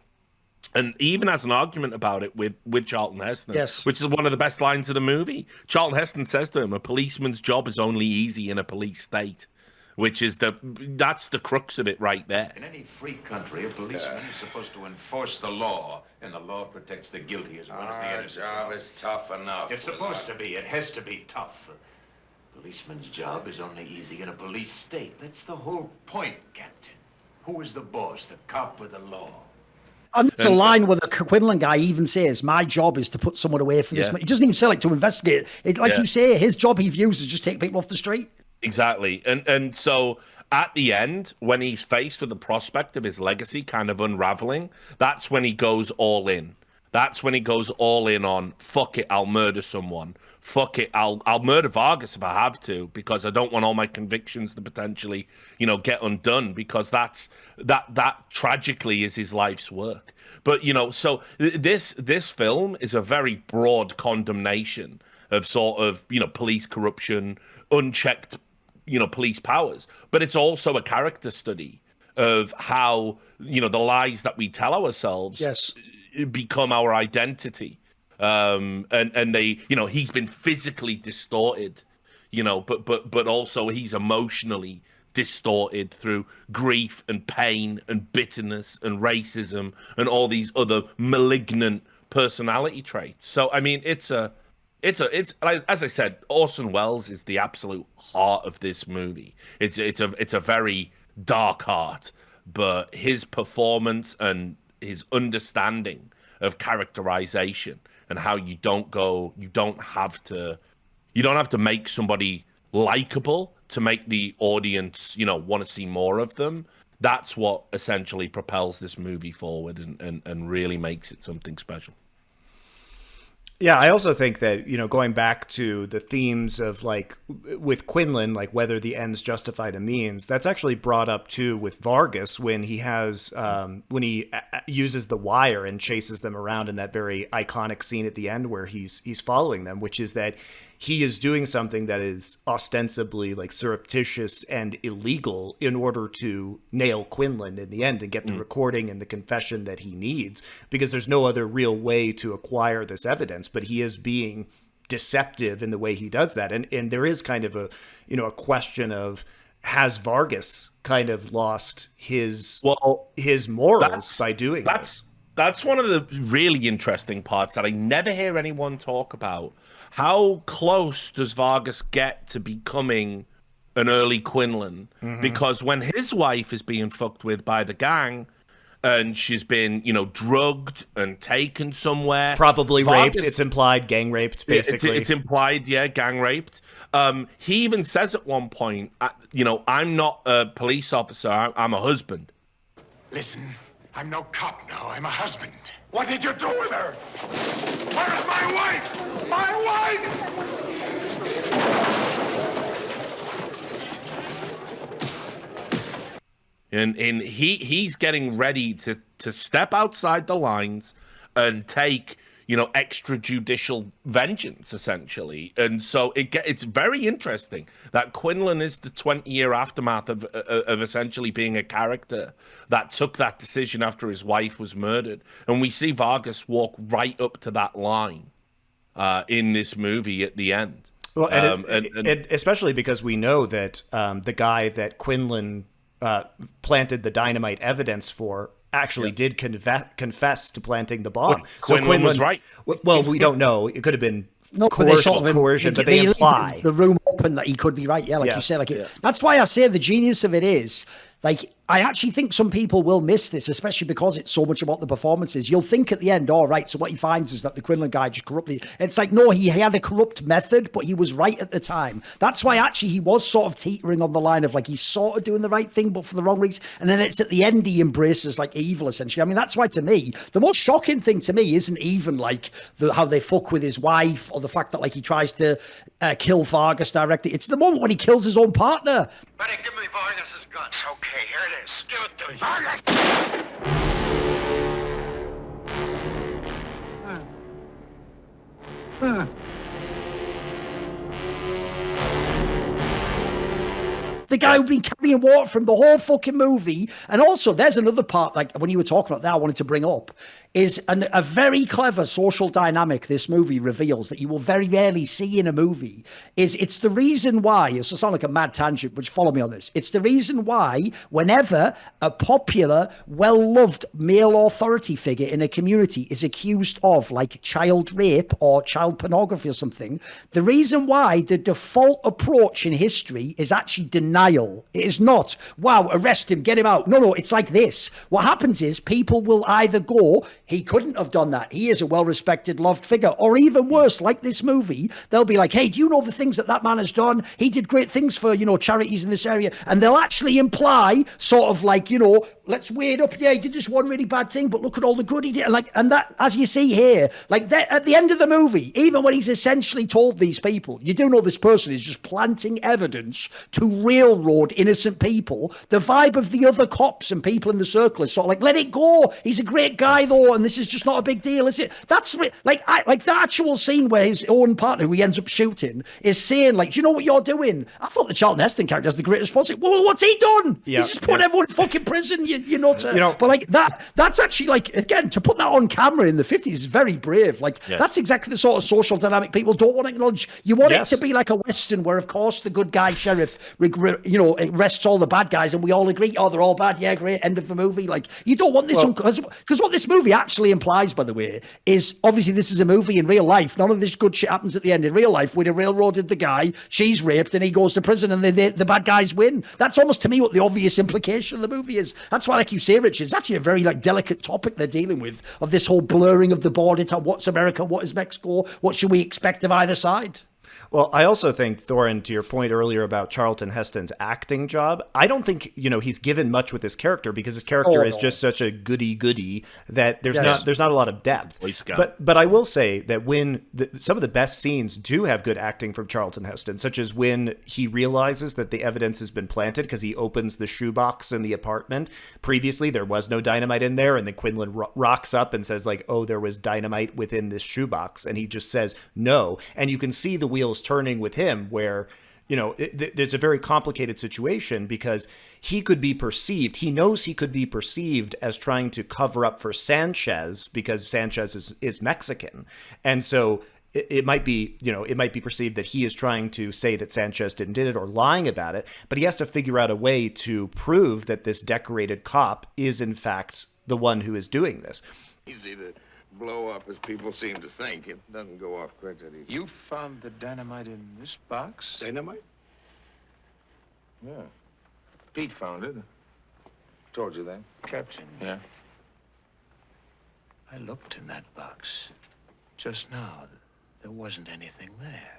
And even has an argument about it with Charlton Heston, which is one of the best lines of the movie. Charlton Heston says to him, "A policeman's job is only easy in a police state," which is that's the crux of it right there. In any free country, a policeman is supposed to enforce the law, and the law protects the guilty as well as the innocent. Our job is tough enough. It's supposed to be. It has to be tough. Policeman's job is only easy in a police state. That's the whole point, Captain. Who is the boss, the cop or the law? And it's a line where the Quinlan guy even says, "My job is to put someone away for this." He doesn't even say like to investigate. Like you say, his job he views is just take people off the street. Exactly. And so at the end, when he's faced with the prospect of his legacy kind of unraveling, that's when he goes all in. That's when he goes all in on, fuck it, I'll murder someone. Fuck it, I'll murder Vargas if I have to, because I don't want all my convictions to potentially, you know, get undone, because that tragically is his life's work. But, you know, so this film is a very broad condemnation of sort of, you know, police corruption, unchecked, you know, police powers. But it's also a character study of how, you know, the lies that we tell ourselves become our identity. And they, you know, he's been physically distorted, you know, but also he's emotionally distorted through grief and pain and bitterness and racism and all these other malignant personality traits. So I mean, it's as I said, Orson Welles is the absolute heart of this movie. It's a very dark heart, but his performance and his understanding of characterization and how you don't have to make somebody likable to make the audience, want to see more of them. That's what essentially propels this movie forward and really makes it something special. Yeah, I also think that, going back to the themes of like with Quinlan, like whether the ends justify the means, that's actually brought up too with Vargas when he has when he uses the wire and chases them around in that very iconic scene at the end where he's following them, which is that he is doing something that is ostensibly like surreptitious and illegal in order to nail Quinlan in the end and get the recording and the confession that he needs, because there's no other real way to acquire this evidence, but he is being deceptive in the way he does that. And there is kind of a question of, has Vargas kind of lost his morals by doing this? That's one of the really interesting parts that I never hear anyone talk about. How close does Vargas get to becoming an early Quinlan? Mm-hmm. Because when his wife is being fucked with by the gang and she's been, drugged and taken somewhere. Probably raped. It's implied gang raped, basically. It's implied, yeah, gang raped. He even says at one point, I'm not a police officer, I'm a husband. Listen, I'm no cop now, I'm a husband. What did you do with her? Where's my wife? My wife! And he's getting ready to step outside the lines and take, extrajudicial vengeance, essentially. And so it's very interesting that Quinlan is the 20-year aftermath of essentially being a character that took that decision after his wife was murdered. And we see Vargas walk right up to that line in this movie at the end. Well, and especially because we know that the guy that Quinlan planted the dynamite evidence for actually did confess to planting the bomb. So Quinlan was right. Well, we don't know. It could have been coercion, but they imply the room open that he could be right. Yeah, like you said, that's why I say the genius of it is, like, I actually think some people will miss this, especially because it's so much about the performances. You'll think at the end, all right, so what he finds is that the Quinlan guy just corruptly. It's like, no, he had a corrupt method, but he was right at the time. That's why actually he was sort of teetering on the line of like, he's sort of doing the right thing, but for the wrong reason. And then it's at the end he embraces like evil, essentially. I mean, that's why to me, the most shocking thing to me isn't even like how they fuck with his wife or the fact that like he tries to kill Vargas directly. It's the moment when he kills his own partner. Buddy, give me Vargas's gun. Okay, here it is. Give it to me. Vargas! The guy who'd been carrying water from the whole fucking movie. And also, there's another part, like when you were talking about that, I wanted to bring up, is a very clever social dynamic this movie reveals that you will very rarely see in a movie. It's the reason why, it's to sound like a mad tangent, but follow me on this. It's the reason why whenever a popular, well-loved male authority figure in a community is accused of like child rape or child pornography or something, the reason why the default approach in history is actually denial. It is not, wow, arrest him, get him out. No, it's like this. What happens is people will either go, he couldn't have done that, he is a well-respected, loved figure, or even worse, like this movie, they'll be like, hey, do you know the things that man has done? He did great things for, charities in this area. And they'll actually imply sort of like, let's weigh it up. Yeah, he did this one really bad thing, but look at all the good he did. And that, as you see here, like that, at the end of the movie, even when he's essentially told these people, you do know this person is just planting evidence to railroad innocent people, the vibe of the other cops and people in the circle is sort of like, let it go. He's a great guy though, and this is just not a big deal, is it? That's like the actual scene where his own partner, who he ends up shooting, is saying like, do you know what you're doing? I thought the Charlton Heston character has the great response. Well, what's he done? Yeah, he's just put everyone in fucking prison. But like that's actually like, again, to put that on camera in the 50s is very brave. Like that's exactly the sort of social dynamic people don't want to acknowledge. You want it to be like a Western where, of course, the good guy sheriff, arrests all the bad guys and we all agree, oh, they're all bad. Yeah, great. End of the movie. Like, you don't want this because what this movie actually implies, by the way, is obviously this is a movie in real life. None of this good shit happens at the end. In real life, we'd have railroaded the guy, she's raped, and he goes to prison, and the bad guys win. That's almost, to me, what the obvious implication of the movie is. That's why, like you say, Richard, it's actually a very delicate topic they're dealing with, of this whole blurring of the border to what's America, what is Mexico, what should we expect of either side. Well, I also think, Thorin, to your point earlier about Charlton Heston's acting job, I don't think, he's given much with his character, because his character is just such a goody-goody that there's not a lot of depth. But I will say that when some of the best scenes do have good acting from Charlton Heston, such as when he realizes that the evidence has been planted because he opens the shoebox in the apartment. Previously, there was no dynamite in there, and then Quinlan rocks up and says, oh, there was dynamite within this shoebox, and he just says no. And you can see the wheels turning with him, where there's a very complicated situation, because he knows he could be perceived as trying to cover up for Sanchez, because Sanchez is Mexican, and so it might be perceived that he is trying to say that Sanchez didn't do it or lying about it, but he has to figure out a way to prove that this decorated cop is in fact the one who is doing this. Easy to blow up as people seem to think. It doesn't go off quite that easy. You found the dynamite in this box? Dynamite? Yeah. Pete found it. Told you that. Captain. Yeah. I looked in that box just now. There wasn't anything there.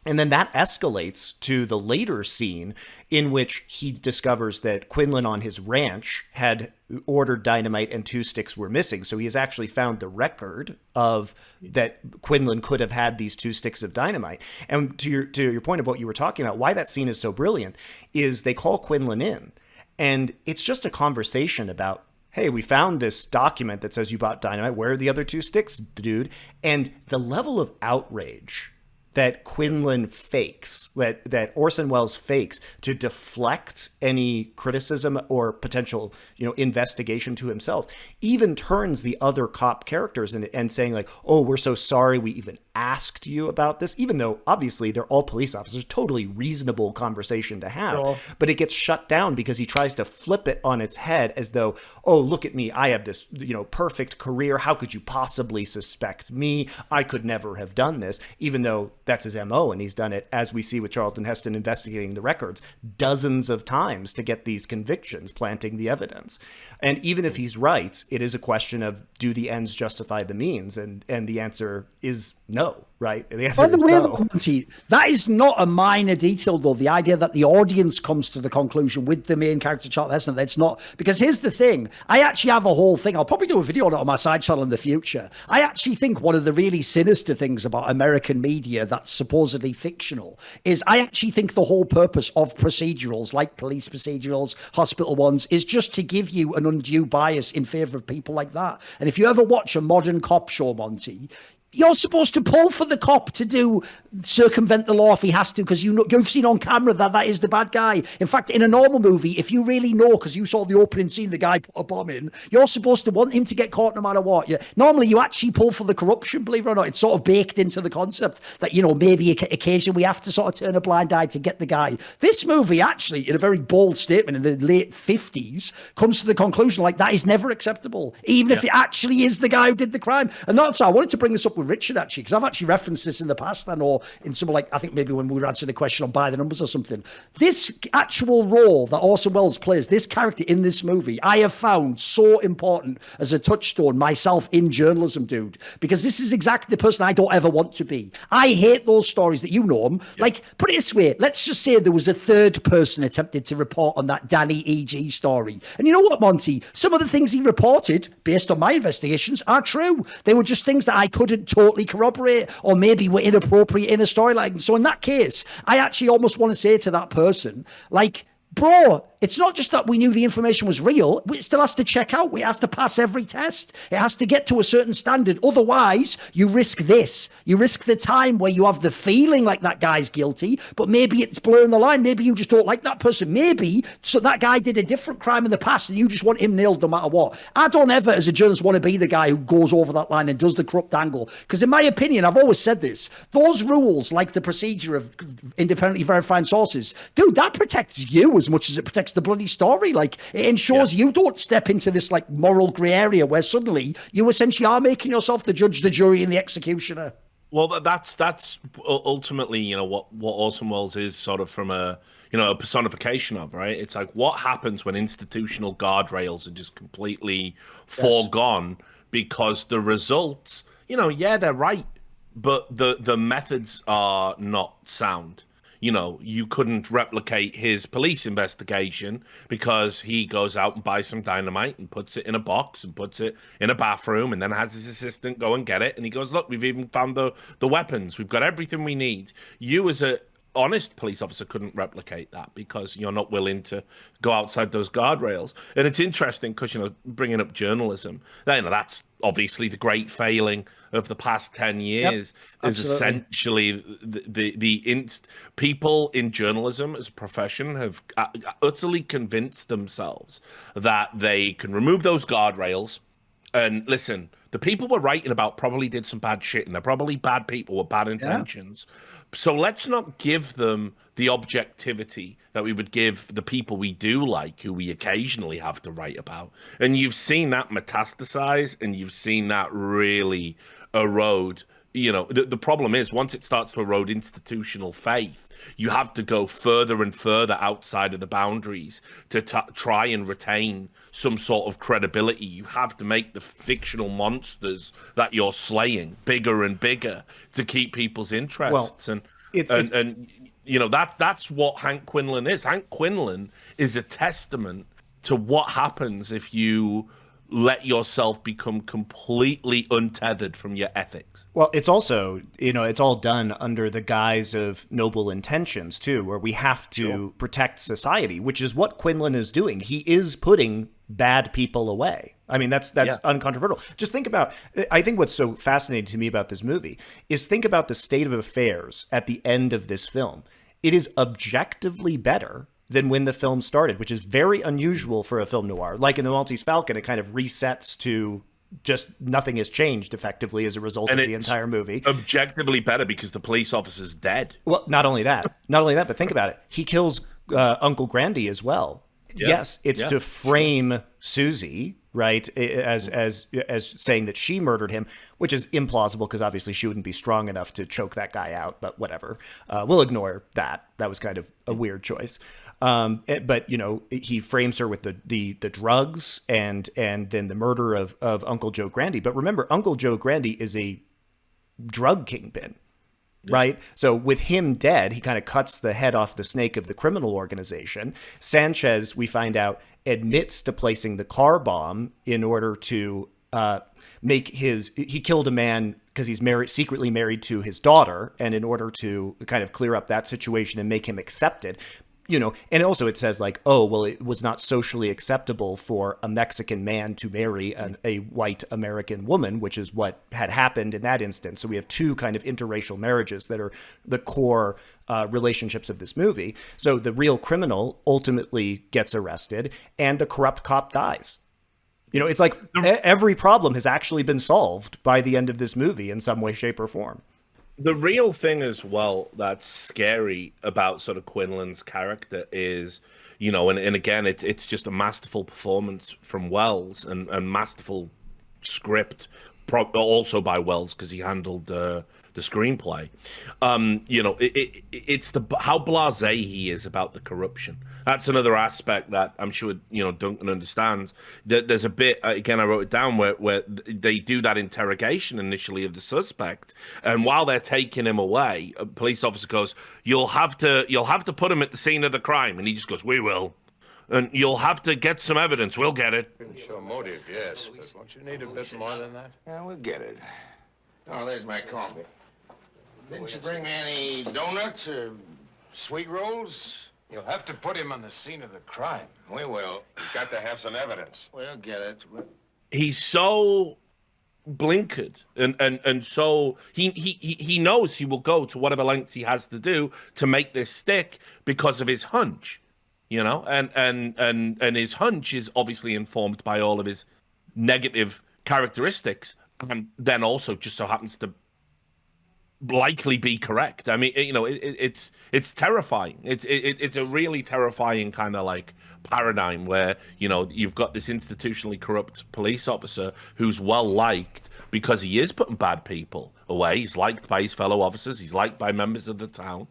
And then that escalates to the later scene in which he discovers that Quinlan on his ranch had ordered dynamite and 2 sticks were missing. So he has actually found the record of that Quinlan could have had these 2 sticks of dynamite. And to your point of what you were talking about, why that scene is so brilliant is they call Quinlan in, and it's just a conversation about, hey, we found this document that says you bought dynamite. Where are the other 2 sticks, dude? And the level of outrage that Quinlan fakes, that Orson Welles fakes to deflect any criticism or potential, investigation to himself, even turns the other cop characters and saying oh, we're so sorry we even asked you about this, even though obviously they're all police officers, totally reasonable conversation to have. Sure. But it gets shut down because he tries to flip it on its head as though, oh, look at me, I have this, perfect career. How could you possibly suspect me? I could never have done this, even though that's his MO, and he's done it, as we see with Charlton Heston investigating the records, dozens of times to get these convictions, planting the evidence. And even if he's right, it is a question of, do the ends justify the means? And the answer is no, right? The answer is no. That is not a minor detail, though. The idea that the audience comes to the conclusion with the main character, Charlton Heston, that's not, because here's the thing. I actually have a whole thing. I'll probably do a video on it on my side channel in the future. I actually think one of the really sinister things about American media that's supposedly fictional is I actually think the whole purpose of procedurals, like police procedurals, hospital ones, is just to give you an undue bias in favor of people like that. And if you ever watch a modern cop show, Monty, you're supposed to pull for the cop to circumvent the law if he has to, because you've seen on camera that is the bad guy. In fact, in a normal movie, if you really know, because you saw the opening scene, the guy put a bomb in, you're supposed to want him to get caught no matter what. Normally, you actually pull for the corruption, believe it or not. It's sort of baked into the concept that, maybe occasionally we have to sort of turn a blind eye to get the guy. This movie actually, in a very bold statement in the late 50s, comes to the conclusion that is never acceptable, even if it actually is the guy who did the crime. And that's why I wanted to bring this up with Richard, actually, because I've actually referenced this in the past, I know, in some I think maybe when we were answering a question on By the Numbers or something. This actual role that Orson Welles plays, this character in this movie, I have found so important as a touchstone myself in journalism, dude, because this is exactly the person I don't ever want to be. I hate those stories that them. Put it this way, let's just say there was a third person attempted to report on that Danny E.G. story. And you know what, Monty? Some of the things he reported, based on my investigations, are true. They were just things that I couldn't totally corroborate, or maybe were inappropriate in a storyline. So in that case, I actually almost want to say to that person, bro, it's not just that we knew the information was real. It still has to check out. It has to pass every test. It has to get to a certain standard. Otherwise, you risk this. You risk the time where you have the feeling like that guy's guilty, but maybe it's blurring the line. Maybe you just don't like that person. Maybe so that guy did a different crime in the past and you just want him nailed no matter what. I don't ever, as a journalist, want to be the guy who goes over that line and does the corrupt angle. Because in my opinion, I've always said this, those rules, like the procedure of independently verifying sources, dude, that protects you as much as it protects subtext the bloody story. Like, it ensures you don't step into this like moral grey area where suddenly you essentially are making yourself the judge, the jury, and the executioner. Well, that's ultimately, what Orson Welles is sort of from a personification of, right? It's like, what happens when institutional guardrails are just completely foregone because the results, they're right, but the methods are not sound. You couldn't replicate his police investigation because he goes out and buys some dynamite and puts it in a box and puts it in a bathroom and then has his assistant go and get it. And he goes, look, we've even found the weapons. We've got everything we need. You as a honest police officer couldn't replicate that because you're not willing to go outside those guardrails. And it's interesting because, bringing up journalism, that's obviously the great failing of the past 10 years is essentially people in journalism as a profession have utterly convinced themselves that they can remove those guardrails. And listen, the people we're writing about probably did some bad shit, and they're probably bad people with bad intentions. So let's not give them the objectivity that we would give the people we do like, who we occasionally have to write about. And you've seen that metastasize, and you've seen that really erode. The problem is, once it starts to erode institutional faith, you have to go further and further outside of the boundaries to try and retain some sort of credibility. You have to make the fictional monsters that you're slaying bigger and bigger to keep people's interests. That's what Hank Quinlan is. Hank Quinlan is a testament to what happens if you let yourself become completely untethered from your ethics. Well, it's also, it's all done under the guise of noble intentions too, where we have to protect society, which is what Quinlan is doing. He is putting bad people away. I mean, that's uncontroversial. Just think about, I think what's so fascinating to me about this movie is think about the state of affairs at the end of this film. It is objectively better than when the film started, which is very unusual for a film noir. Like in The Maltese Falcon, it kind of resets to just nothing has changed effectively as a result of the entire movie. Objectively better because the police officer's dead. Well, not only that, but think about it. He kills Uncle Grandy as well. Yes, it's to frame Susie, right, as saying that she murdered him, which is implausible because obviously she wouldn't be strong enough to choke that guy out. But whatever, we'll ignore that. That was kind of a weird choice. But he frames her with the drugs and then the murder of Uncle Joe Grandy. But remember, Uncle Joe Grandy is a drug kingpin. Right. So with him dead, he kind of cuts the head off the snake of the criminal organization. Sanchez, we find out, admits to placing the car bomb in order to he killed a man because he's secretly married to his daughter. And in order to kind of clear up that situation and make him accepted. And also it says like, oh, well, it was not socially acceptable for a Mexican man to marry a white American woman, which is what had happened in that instance. So we have two kind of interracial marriages that are the core relationships of this movie. So the real criminal ultimately gets arrested and the corrupt cop dies. It's like every problem has actually been solved by the end of this movie in some way, shape, or form. The real thing as well that's scary about sort of Quinlan's character is, and again, it's just a masterful performance from Welles and masterful script, also by Welles because he handled the screenplay. It's how blasé he is about the corruption. That's another aspect that I'm sure Duncan understands. There's a bit again, I wrote it down where they do that interrogation initially of the suspect, and while they're taking him away, a police officer goes, "You'll have to put him at the scene of the crime," and he just goes, "We will." And you'll have to get some evidence. We'll get it. Show motive, yes, but won't you need a bit more than that? Yeah, we'll get it. Oh, there's my coffee. Didn't you bring me any donuts or sweet rolls? You'll have to put him on the scene of the crime. We will. We've got to have some evidence. We'll get it. He's so blinkered and so he knows he will go to whatever lengths he has to do to make this stick because of his hunch. And his hunch is obviously informed by all of his negative characteristics, and then also just so happens to likely be correct. I mean, it's terrifying. It's a really terrifying kind of like paradigm where you've got this institutionally corrupt police officer who's well liked because he is putting bad people away. He's liked by his fellow officers. He's liked by members of the town.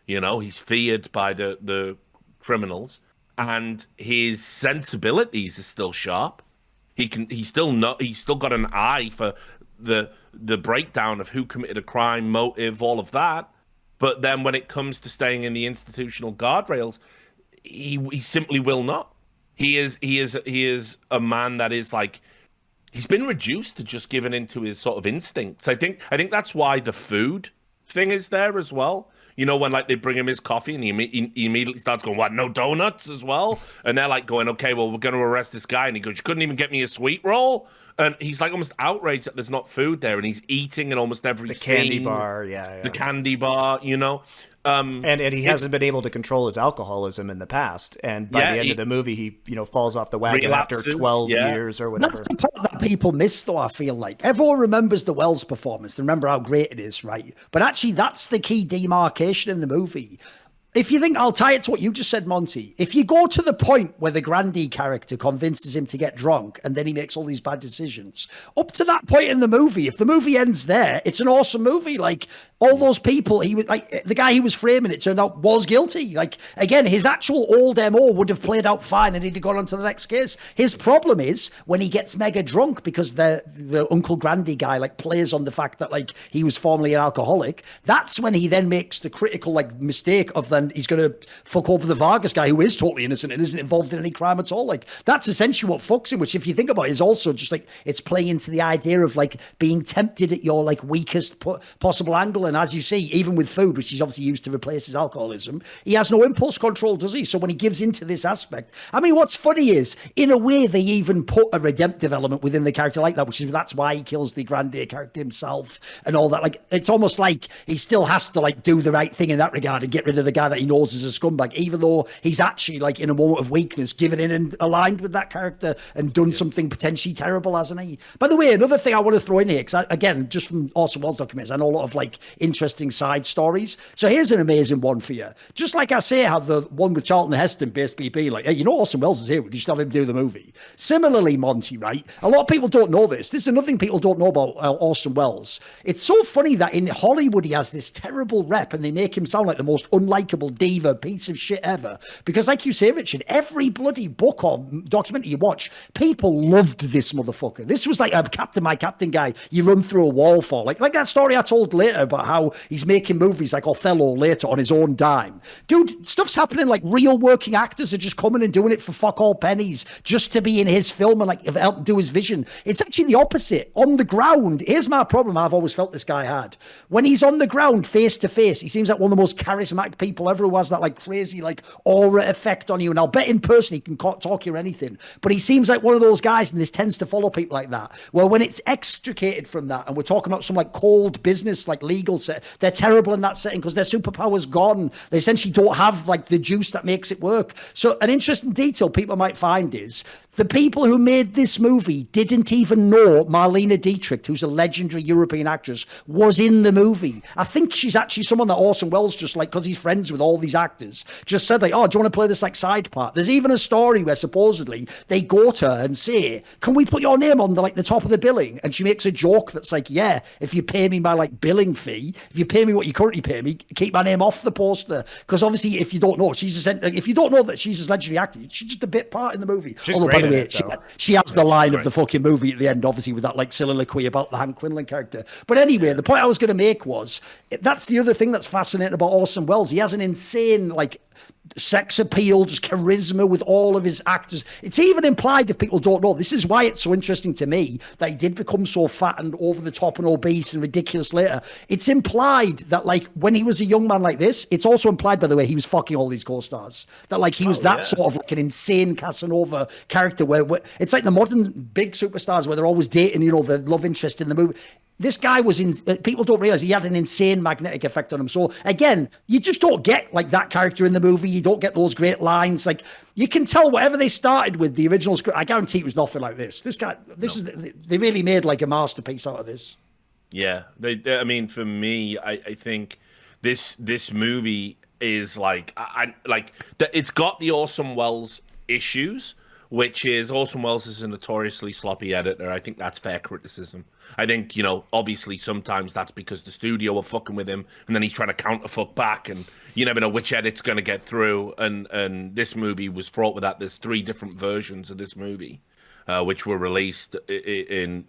He's feared by the criminals, and his sensibilities are still sharp. He's still got an eye for the breakdown of who committed a crime, motive, all of that. But then when it comes to staying in the institutional guardrails, he simply will not. He is a man that is like, he's been reduced to just giving into his sort of instincts. I think that's why the food thing is there as well. When like they bring him his coffee and he immediately starts going, what, no donuts as well? And they're like going, okay, well, we're going to arrest this guy. And he goes, you couldn't even get me a sweet roll? And he's like almost outraged that there's not food there. And he's eating in almost every scene. The candy bar, yeah. The candy bar, And he hasn't been able to control his alcoholism in the past. And by the end of the movie, he falls off the wagon after 12 years or whatever. That's the part that people miss, though, I feel like. Everyone remembers the Welles performance. They remember how great it is, right? But actually, that's the key demarcation in the movie. If you think, I'll tie it to what you just said, Monty. If you go to the point where the Grandy character convinces him to get drunk and then he makes all these bad decisions, up to that point in the movie, if the movie ends there, it's an awesome movie. Like, all those people, he was like, the guy he was framing, it turned out was guilty. Like, again, his actual old MO would have played out fine and he'd have gone on to the next case. His problem is when he gets mega drunk because the Uncle Grandy guy like plays on the fact that like he was formerly an alcoholic. That's when he then makes the critical like mistake of then he's going to fuck over the Vargas guy who is totally innocent and isn't involved in any crime at all. Like, that's essentially what fucks him, which if you think about it is also just like, it's playing into the idea of like being tempted at your like weakest possible angle. And as you see, even with food, which he's obviously used to replace his alcoholism, he has no impulse control, does he? So when he gives into this aspect, I mean, what's funny is, in a way, they even put a redemptive element within the character like that, that's why he kills the Grande character himself and all that. Like, it's almost like he still has to like do the right thing in that regard and get rid of the guy that he knows is a scumbag, even though he's actually like in a moment of weakness, given in and aligned with that character and done something potentially terrible, hasn't he? By the way, another thing I want to throw in here, because again, just from Orson Welles documents, I know a lot of like interesting side stories. So here's an amazing one for you. Just like I say, how the one with Charlton Heston basically be like, hey, Orson Welles is here, we just have him do the movie. Similarly, Monty, right? A lot of people don't know this. This is another thing people don't know about Orson Welles. It's so funny that in Hollywood he has this terrible rep and they make him sound like the most unlikable diva piece of shit ever. Because like you say, Richard, every bloody book or documentary you watch, people loved this motherfucker. This was like a Captain, my Captain guy you run through a wall for. Like that story I told later about how he's making movies like Othello later on his own dime. Dude, stuff's happening. Like, real working actors are just coming and doing it for fuck all pennies just to be in his film and like help do his vision. It's actually the opposite. On the ground, here's my problem I've always felt this guy had. When he's on the ground face to face, he seems like one of the most charismatic people ever, who has that like crazy like aura effect on you. And I'll bet in person he can talk you or anything. But he seems like one of those guys, and this tends to follow people like that. Well, when it's extricated from that, and we're talking about some like cold business, like legal set, they're terrible in that setting because their superpower's gone. They essentially don't have like the juice that makes it work. So an interesting detail people might find is the people who made this movie didn't even know Marlene Dietrich, who's a legendary European actress, was in the movie. I think she's actually someone that Orson Welles, just like, because he's friends with all these actors, just said like, oh, do you want to play this like side part? There's even a story where supposedly they go to her and say, can we put your name on the like the top of the billing? And she makes a joke that's like, yeah, if you pay me my like billing fee, if you pay me what you currently pay me, keep my name off the poster. Because obviously, if you don't know, if you don't know that she's a legendary actor, she's just a bit part in the movie. She's great. By the way, she has the line of the fucking movie at the end, obviously, with that like soliloquy about the Hank Quinlan character. But anyway, the point I was going to make was, that's the other thing that's fascinating about Orson Welles. He has an insane like sex appeal, just charisma with all of his actors. It's even implied, if people don't know, this is why it's so interesting to me that he did become so fat and over the top and obese and ridiculous later. It's implied that like when he was a young man like this, it's also implied, by the way, he was fucking all these co-stars, that like he was sort of like an insane Casanova character where it's like the modern big superstars where they're always dating, the love interest in the movie. This guy was in, people don't realize he had an insane magnetic effect on him. So again, you just don't get like that character in the movie. You don't get those great lines. Like, you can tell whatever they started with, the original script, I guarantee it was nothing like this. They really made like a masterpiece out of this. Yeah, I mean, for me, I think this movie is like it's got the Orson Welles issues, which is Orson Welles is a notoriously sloppy editor. I think that's fair criticism. I think, obviously sometimes that's because the studio are fucking with him, and then he's trying to counterfuck back, and you never know which edit's going to get through. And this movie was fraught with that. There's 3 different versions of this movie, which were released in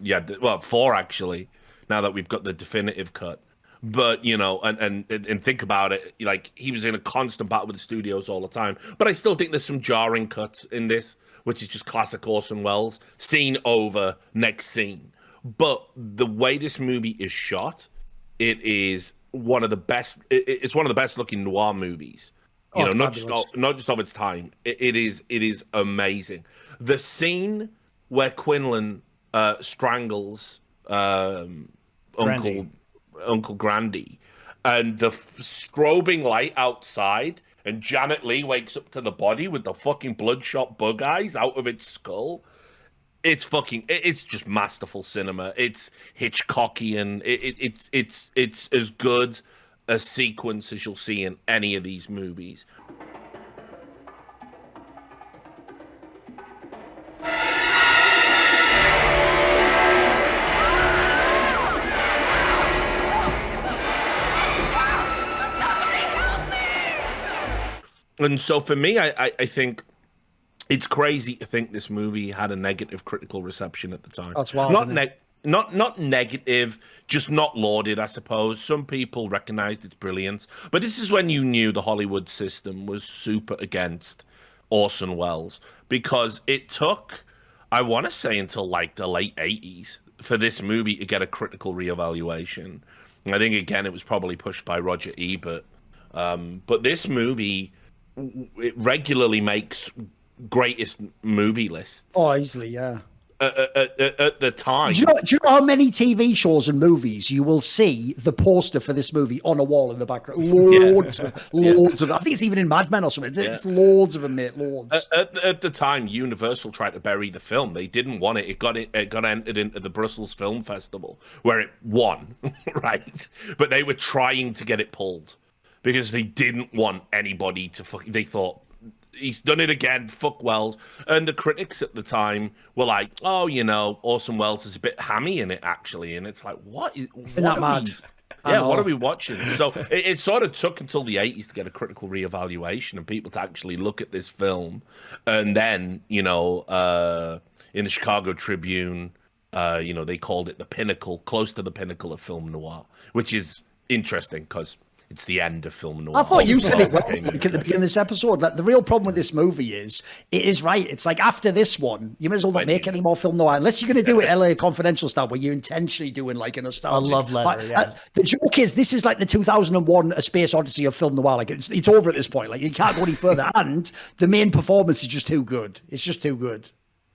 4 actually. Now that we've got the definitive cut. But, and think about it, like, he was in a constant battle with the studios all the time. But I still think there's some jarring cuts in this, which is just classic Orson Welles, scene over, next scene. But the way this movie is shot, it is one of the best, it's one of the best looking noir movies. Not just of its time. It is amazing. The scene where Quinlan strangles Uncle Grandy, and the strobing light outside, and Janet Leigh wakes up to the body with the fucking bloodshot bug eyes out of its skull. It's just masterful cinema. It's Hitchcockian. It's as good a sequence as you'll see in any of these movies. And so for me, I think it's crazy to think this movie had a negative critical reception at the time. That's wild. Not negative, just not lauded, I suppose. Some people recognized its brilliance. But this is when you knew the Hollywood system was super against Orson Welles, because it took, I want to say, until like the late 80s for this movie to get a critical reevaluation. And I think, again, it was probably pushed by Roger Ebert. But this movie, it regularly makes greatest movie lists. Oh, easily, yeah. At the time. Do you know how many TV shows and movies you will see the poster for this movie on a wall in the background? Loads of them. I think it's even in Mad Men or something. It's loads of them, mate. Loads. At the time, Universal tried to bury the film. They didn't want it. It got entered into the Brussels Film Festival, where it won, right? But they were trying to get it pulled because they didn't want anybody to they thought, he's done it again, fuck Welles. And the critics at the time were like, oh, Orson Welles is a bit hammy in it, actually. And it's like, what are we watching? So it sort of took until the 80s to get a critical reevaluation and people to actually look at this film. And then, in the Chicago Tribune, they called it the pinnacle, close to the pinnacle of film noir, which is interesting because it's the end of film noir. I thought you said it well at the beginning of this episode. Like, the real problem with this movie is, it is right. It's like, after this one, you may as well not make any more film noir, unless you're going to do it LA Confidential style, where you're intentionally doing like a nostalgia. A love letter, the joke is, this is like the 2001 A Space Odyssey of film noir. Like, it's over at this point. Like, you can't go any further. And the main performance is just too good. It's just too good.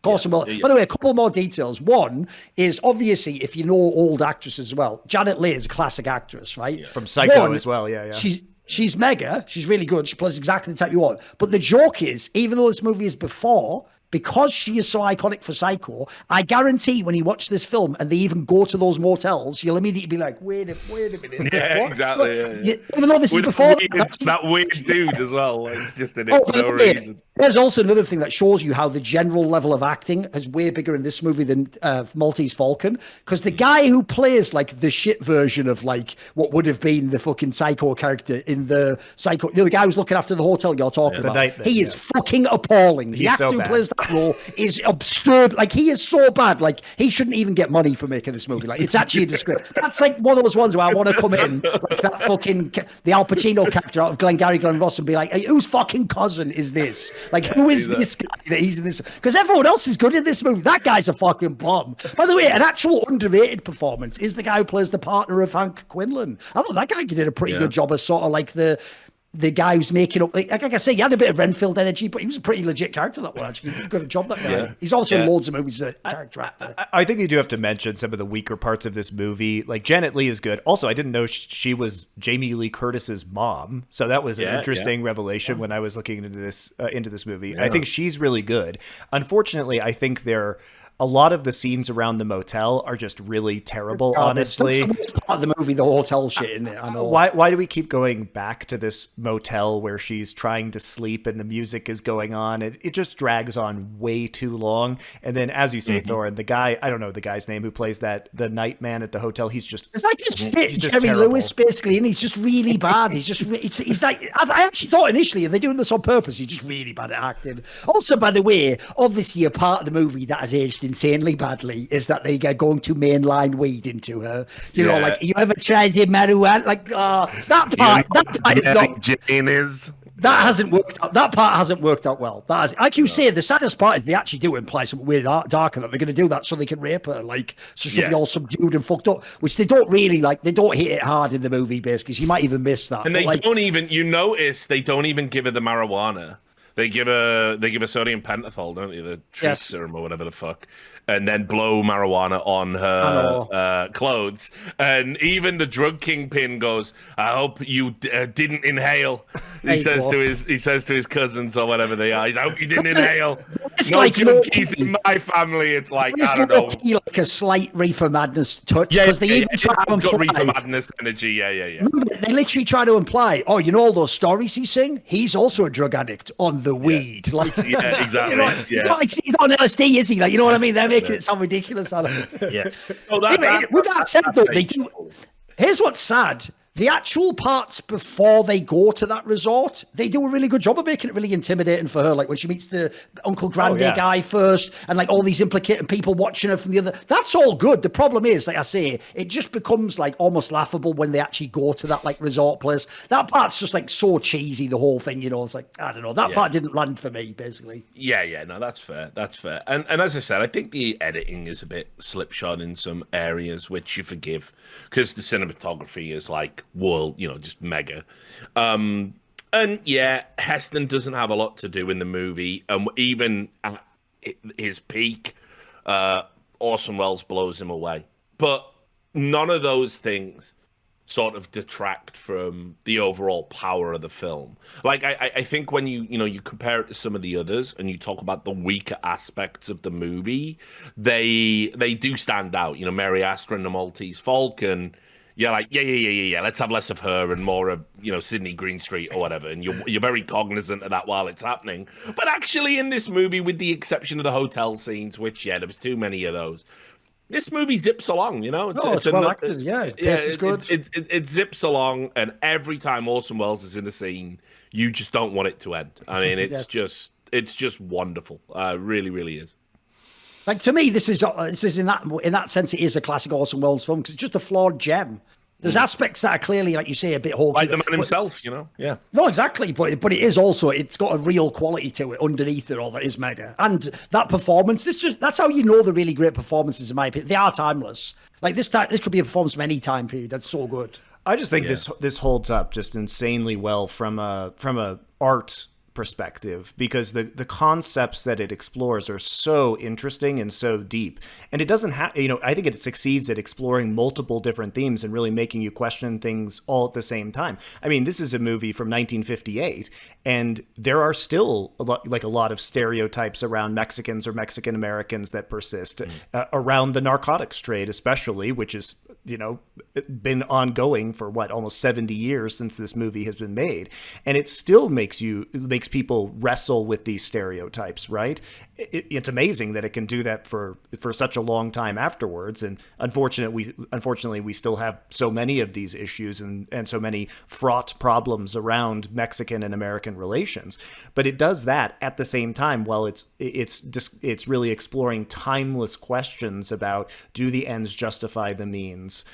Awesome. By the way, a couple more details. One is, obviously, if you know old actresses as well, Janet Leigh is a classic actress, right? Yeah. From Psycho as well, yeah. She's mega. She's really good. She plays exactly the type you want. But the joke is, even though this movie is before, because she is so iconic for Psycho, I guarantee when you watch this film and they even go to those motels, you'll immediately be like, wait a minute. Yeah, what? Exactly. Yeah. Even though this is before... that weird dude as well. Like, it's just in it for no reason. There's also another thing that shows you how the general level of acting is way bigger in this movie than Maltese Falcon, because the guy who plays like the shit version of like what would have been the fucking Psycho character in the Psycho, the guy who's looking after the hotel you're talking about, he is fucking appalling. The actor who plays that role is absurd. Like, he is so bad. Like, he shouldn't even get money for making this movie. Like, it's actually a disgrace. That's like one of those ones where I want to come in like that fucking the Al Pacino character out of Glengarry Glen Ross and be like, hey, whose fucking cousin is this? Like, who is this guy that he's in this? Because everyone else is good in this movie. That guy's a fucking bomb. By the way, an actual underrated performance is the guy who plays the partner of Hank Quinlan. I thought that guy did a pretty good job as sort of like the guy who's making up, like I say, he had a bit of Renfield energy, but he was a pretty legit character, that one, actually. He did a good job, that guy. Yeah. He's also in loads of movies as a character actor. I think you do have to mention some of the weaker parts of this movie. Like, Janet Leigh is good. Also, I didn't know she was Jamie Lee Curtis's mom, so that was an interesting revelation when I was looking into this movie. Yeah. I think she's really good. Unfortunately, I think they're A lot of the scenes around the motel are just really terrible, honestly. That's the worst part of the movie, the hotel shit, isn't it? I know. Why do we keep going back to this motel where she's trying to sleep and the music is going on? It just drags on way too long. And then, as you say, Thorin, the guy, I don't know the guy's name who plays the night man at the hotel. He's just it's like Jerry Lewis, basically, and he's just really bad. He's just he's like I actually thought initially, are they doing this on purpose? He's just really bad at acting. Also, by the way, obviously a part of the movie that has aged insanely badly is that they get going to mainline weed into her. You know, like, you ever tried the marijuana? Like, that part is not. Jane is. That hasn't worked out. That part hasn't worked out well. That has, like you say, the saddest part is they actually do imply something weird, darker, that they're going to do that so they can rape her, like, so she'll be all subdued and fucked up, which they don't really like. They don't hit it hard in the movie, basically. So you might even miss that. And they don't even. You notice they don't even give her the marijuana. They give her sodium pentothal, don't they? The truth serum or whatever the fuck. And then blow marijuana on her clothes. And even the drug kingpin goes, "I hope you didn't inhale." He says to his cousins or whatever they are. I hope you didn't inhale. It's no like junkies in my family. It's like, I don't know. Like a slight reefer madness touch. Because they even try to imply. Got reefer madness energy. Yeah. Remember, they literally try to imply, oh, you know all those stories he's sing? He's also a drug addict on the weed. Like, yeah, exactly. You know, it's not like he's on LSD, is he? Like, you know what I mean? They're making it sound ridiculous. Yeah. With that said, though, they do. Here's what's sad. The actual parts before they go to that resort, they do a really good job of making it really intimidating for her. Like when she meets the Uncle Grande guy first, and like all these implicated people watching her from the other. That's all good. The problem is, like I say, it just becomes like almost laughable when they actually go to that like resort place. That part's just like so cheesy, the whole thing, you know. It's like, I don't know. That part didn't land for me, basically. Yeah, no, that's fair. And as I said, I think the editing is a bit slipshod in some areas, which you forgive, because the cinematography is like, world, you know, just mega. And yeah, Heston doesn't have a lot to do in the movie. Even at his peak, Orson Welles blows him away. But none of those things sort of detract from the overall power of the film. Like, I think when you compare it to some of the others and you talk about the weaker aspects of the movie, they do stand out. You know, Mary Astor and the Maltese Falcon. You're like, yeah. Let's have less of her and more of, Sydney Greenstreet or whatever. And you're very cognizant of that while it's happening. But actually, in this movie, with the exception of the hotel scenes, which there was too many of those, this movie zips along. It's well acted. Yeah, pace is good. It zips along, and every time Orson Welles is in a scene, you just don't want it to end. I mean, it's just wonderful. Really, really is. Like, to me, this is in that sense, it is a classic Orson Welles film because it's just a flawed gem. There's aspects that are clearly, like you say, a bit hokey. Like the man himself, Yeah. No, exactly. But it is also, it's got a real quality to it underneath it all that is mega. And that performance, that's how you know the really great performances, in my opinion. They are timeless. Like this could be a performance from any time period. That's so good. I just think this holds up just insanely well from a art perspective, because the concepts that it explores are so interesting and so deep, and it doesn't have, I think it succeeds at exploring multiple different themes and really making you question things all at the same time. I mean, this is a movie from 1958, and there are still a lot of stereotypes around Mexicans or Mexican Americans that persist, around the narcotics trade especially, which is been ongoing for almost 70 years since this movie has been made, and it still makes people wrestle with these stereotypes, right? It's amazing that it can do that for such a long time afterwards, and unfortunately we still have so many of these issues and so many fraught problems around Mexican and American relations. But it does that at the same time while it's really exploring timeless questions about, do the ends justify the means?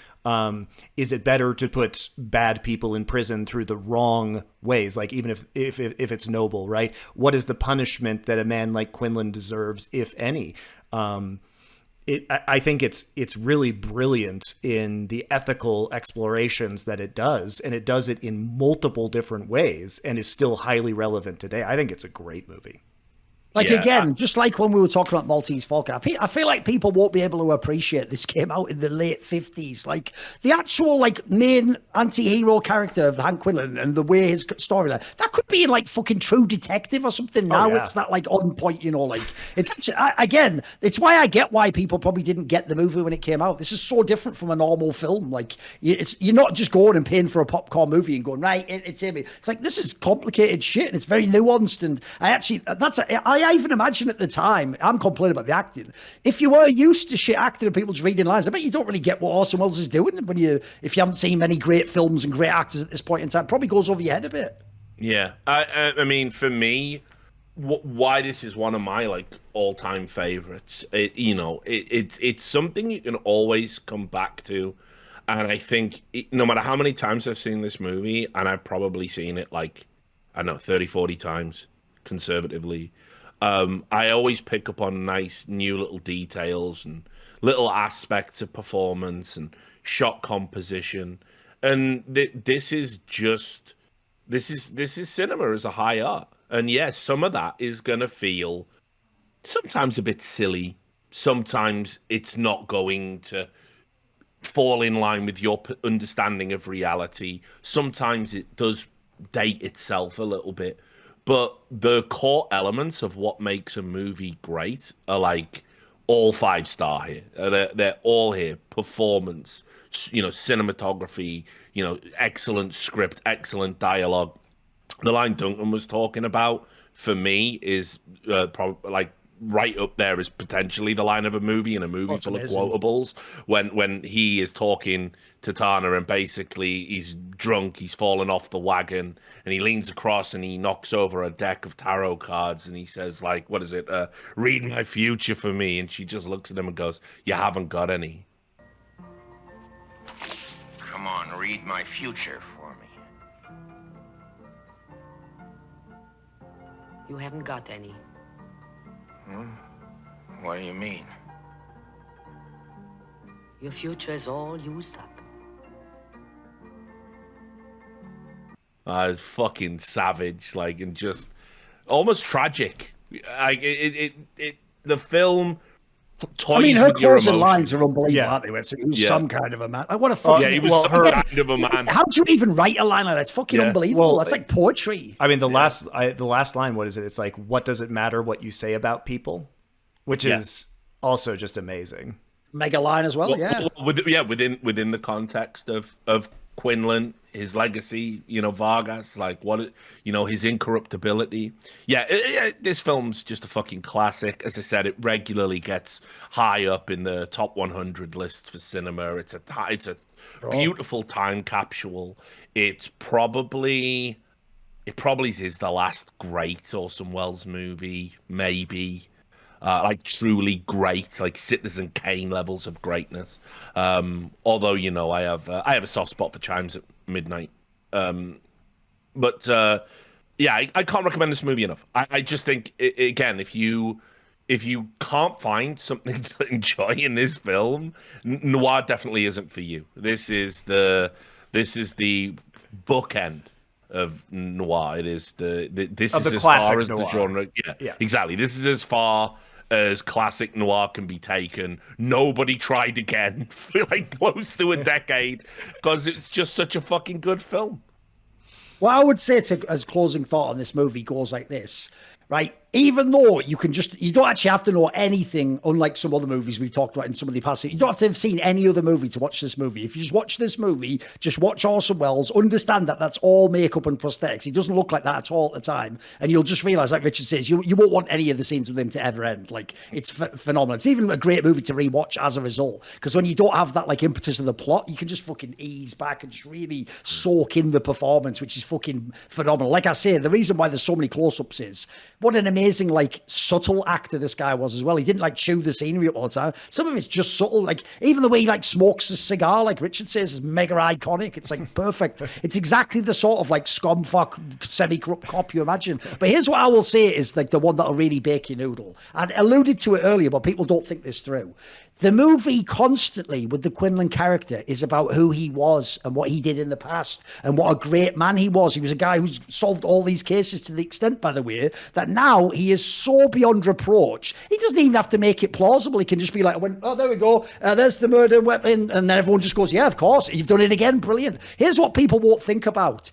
Is it better to put bad people in prison through the wrong ways? Like, even if it's noble, right? What is the punishment that a man like Quinlan deserves, if any? I think it's really brilliant in the ethical explorations that it does, and it does it in multiple different ways and is still highly relevant today. I think it's a great movie. Like, Yeah, again, just like when we were talking about Maltese Falcon, I feel like people won't be able to appreciate this came out in the late 50s. Like, the actual, like, main anti-hero character of Hank Quinlan and the way his storyline, that could be in, like, fucking True Detective or something. Now yeah. it's that, like, on point, you know, like, it's actually, again, it's why I get why people probably didn't get the movie when it came out. This is so different from a normal film. Like, you're not just going and paying for a popcorn movie and going, right, it's Amy. It's like, this is complicated shit, and it's very nuanced, and I even imagine at the time, I'm complaining about the acting. If you were used to shit acting and people just reading lines, I bet you don't really get what Orson Welles is doing if you haven't seen many great films and great actors at this point in time. It probably goes over your head a bit. Yeah, I mean, for me, why this is one of my like all-time favorites, it's something you can always come back to, and I think no matter how many times I've seen this movie, and I've probably seen it like, I don't know, 30, 40 times conservatively, I always pick up on nice new little details and little aspects of performance and shot composition, and this is cinema as a high art. And yes, some of that is gonna feel sometimes a bit silly. Sometimes it's not going to fall in line with your understanding of reality. Sometimes it does date itself a little bit. But the core elements of what makes a movie great are like all 5-star here. They're all here. Performance, cinematography, excellent script, excellent dialogue. The line Duncan was talking about, for me, is probably like right up there as potentially the line of a movie in a movie full of quotables. When he is talking to Tana and basically he's drunk, he's fallen off the wagon, and he leans across and he knocks over a deck of tarot cards and he says, like, what is it? Read my future for me. And she just looks at him and goes, you haven't got any. Come on, read my future for me. You haven't got any. What do you mean? Your future is all used up. Fucking savage, like, and just almost tragic. Like the film toys her with your closing emotions. lines are unbelievable, Yeah. aren't they? So he was some kind of a man. Like, what a fucking... Yeah, he was some kind of a man. How do you even write a line like that? It's fucking unbelievable. Well, That's like poetry. I mean, the last line, what is it? It's like, what does it matter what you say about people? Which is also just amazing. Mega line as well, yeah. Within the context of Quinlan, his legacy, Vargas, like his incorruptibility. This film's just a fucking classic. As I said, it regularly gets high up in the top 100 lists for cinema. It's a beautiful time capsule. It probably is the last great Orson Welles movie, maybe. Like truly great, like Citizen Kane levels of greatness. Although I have a soft spot for Chimes at Midnight. I can't recommend this movie enough. I just think again, if you can't find something to enjoy in this film, noir definitely isn't for you. This is the bookend of noir. It is this is as far as the genre. Yeah, exactly. This is as far as classic noir can be taken. Nobody tried again for like close to a decade because it's just such a fucking good film. Well, I would say as closing thought on this movie goes like this, right? Even though you don't actually have to know anything, unlike some other movies we've talked about in some of the past. You don't have to have seen any other movie to watch this movie. If you just watch this movie, just watch Orson Welles, understand that that's all makeup and prosthetics. He doesn't look like that at all at the time. And you'll just realize, like Richard says, you won't want any of the scenes with him to ever end. Like, it's phenomenal. It's even a great movie to rewatch as a result. Because when you don't have that like impetus of the plot, you can just fucking ease back and just really soak in the performance, which is fucking phenomenal. Like I say, the reason why there's so many close-ups is what an amazing, like, subtle actor this guy was as well. He didn't like chew the scenery up all the time. Some of it's just subtle. Like, even the way he like smokes a cigar, like Richard says, is mega iconic. It's like perfect. It's exactly the sort of like scumfuck, semi-corrupt cop you imagine. But here's what I will say is like the one that'll really bake your noodle. I alluded to it earlier, but people don't think this through. The movie constantly with the Quinlan character is about who he was and what he did in the past and what a great man he was. He was a guy who's solved all these cases to the extent, by the way, that now he is so beyond reproach. He doesn't even have to make it plausible. He can just be like, oh, there we go. There's the murder weapon. And then everyone just goes, yeah, of course. You've done it again. Brilliant. Here's what people won't think about.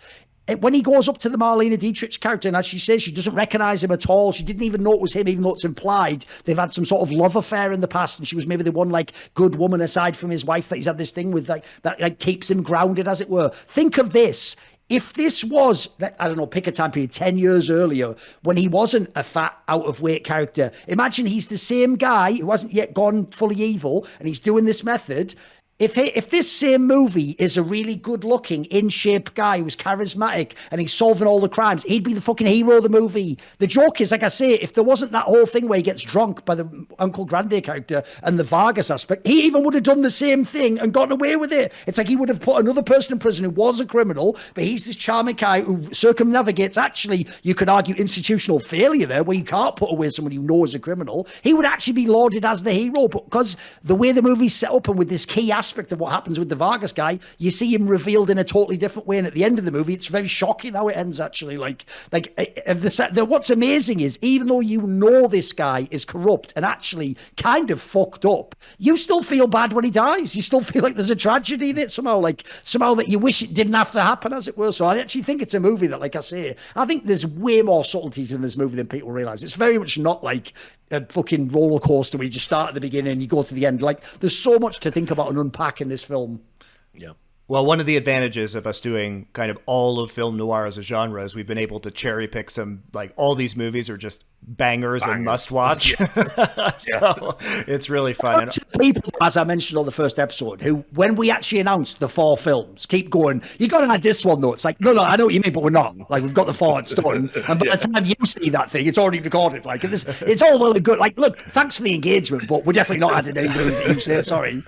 When he goes up to the Marlene Dietrich character, and as she says, she doesn't recognize him at all. She didn't even know it was him, even though it's implied they've had some sort of love affair in the past, and she was maybe the one like good woman aside from his wife that he's had this thing with, like that like keeps him grounded, as it were. Think of this. If this was, I don't know, pick a time period, 10 years earlier, when he wasn't a fat, out-of-weight character, imagine he's the same guy who hasn't yet gone fully evil, and he's doing this method. If this same movie is a really good-looking, in-shape guy who's charismatic and he's solving all the crimes, he'd be the fucking hero of the movie. The joke is, like I say, if there wasn't that whole thing where he gets drunk by the Uncle Grande character and the Vargas aspect, he even would have done the same thing and gotten away with it. It's like he would have put another person in prison who was a criminal, but he's this charming guy who circumnavigates, actually, you could argue, institutional failure there, where you can't put away someone you know is a criminal. He would actually be lauded as the hero, but because the way the movie's set up and with this key aspect of what happens with the Vargas guy, you see him revealed in a totally different way, and at the end of the movie it's very shocking how it ends, actually. What's amazing is, even though you know this guy is corrupt and actually kind of fucked up, you still feel bad when he dies. You still feel like there's a tragedy in it somehow that you wish it didn't have to happen, as it were. So I actually think it's a movie that, like I say, I think there's way more subtleties in this movie than people realize. It's very much not like a fucking roller coaster where you just start at the beginning and you go to the end. Like, there's so much to think about and unpack in this film. Yeah. Well, one of the advantages of us doing kind of all of film noir as a genre is we've been able to cherry pick some, like, all these movies are just bangers and must watch. Yeah. So it's really fun. And people, as I mentioned on the first episode, who, when we actually announced the 4 films, keep going, you got to add this one though. It's like, no, I know what you mean, but we're not. Like, we've got the 4, it's done. And by the time you see that thing, it's already recorded. Like, it's all well and good. Like, look, thanks for the engagement, but we're definitely not adding any movies that you say. Sorry.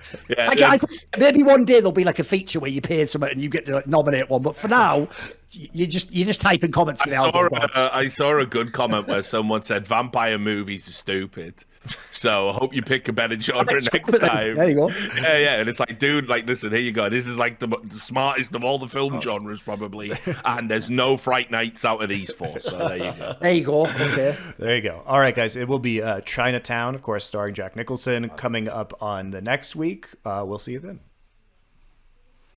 Maybe one day there'll be like a feature where you pay something and you get to like, nominate one. But for now, you just type in comments. I saw a good comment where someone said vampire movies are stupid. So I hope you pick a better genre next time. There you go. Yeah. And it's like, dude, like, listen, here you go. This is like the smartest of all the film genres, probably. And there's no Fright Nights out of these 4. So there you go. There you go. Okay. There you go. All right, guys. It will be Chinatown, of course, starring Jack Nicholson, coming up on the next week. We'll see you then.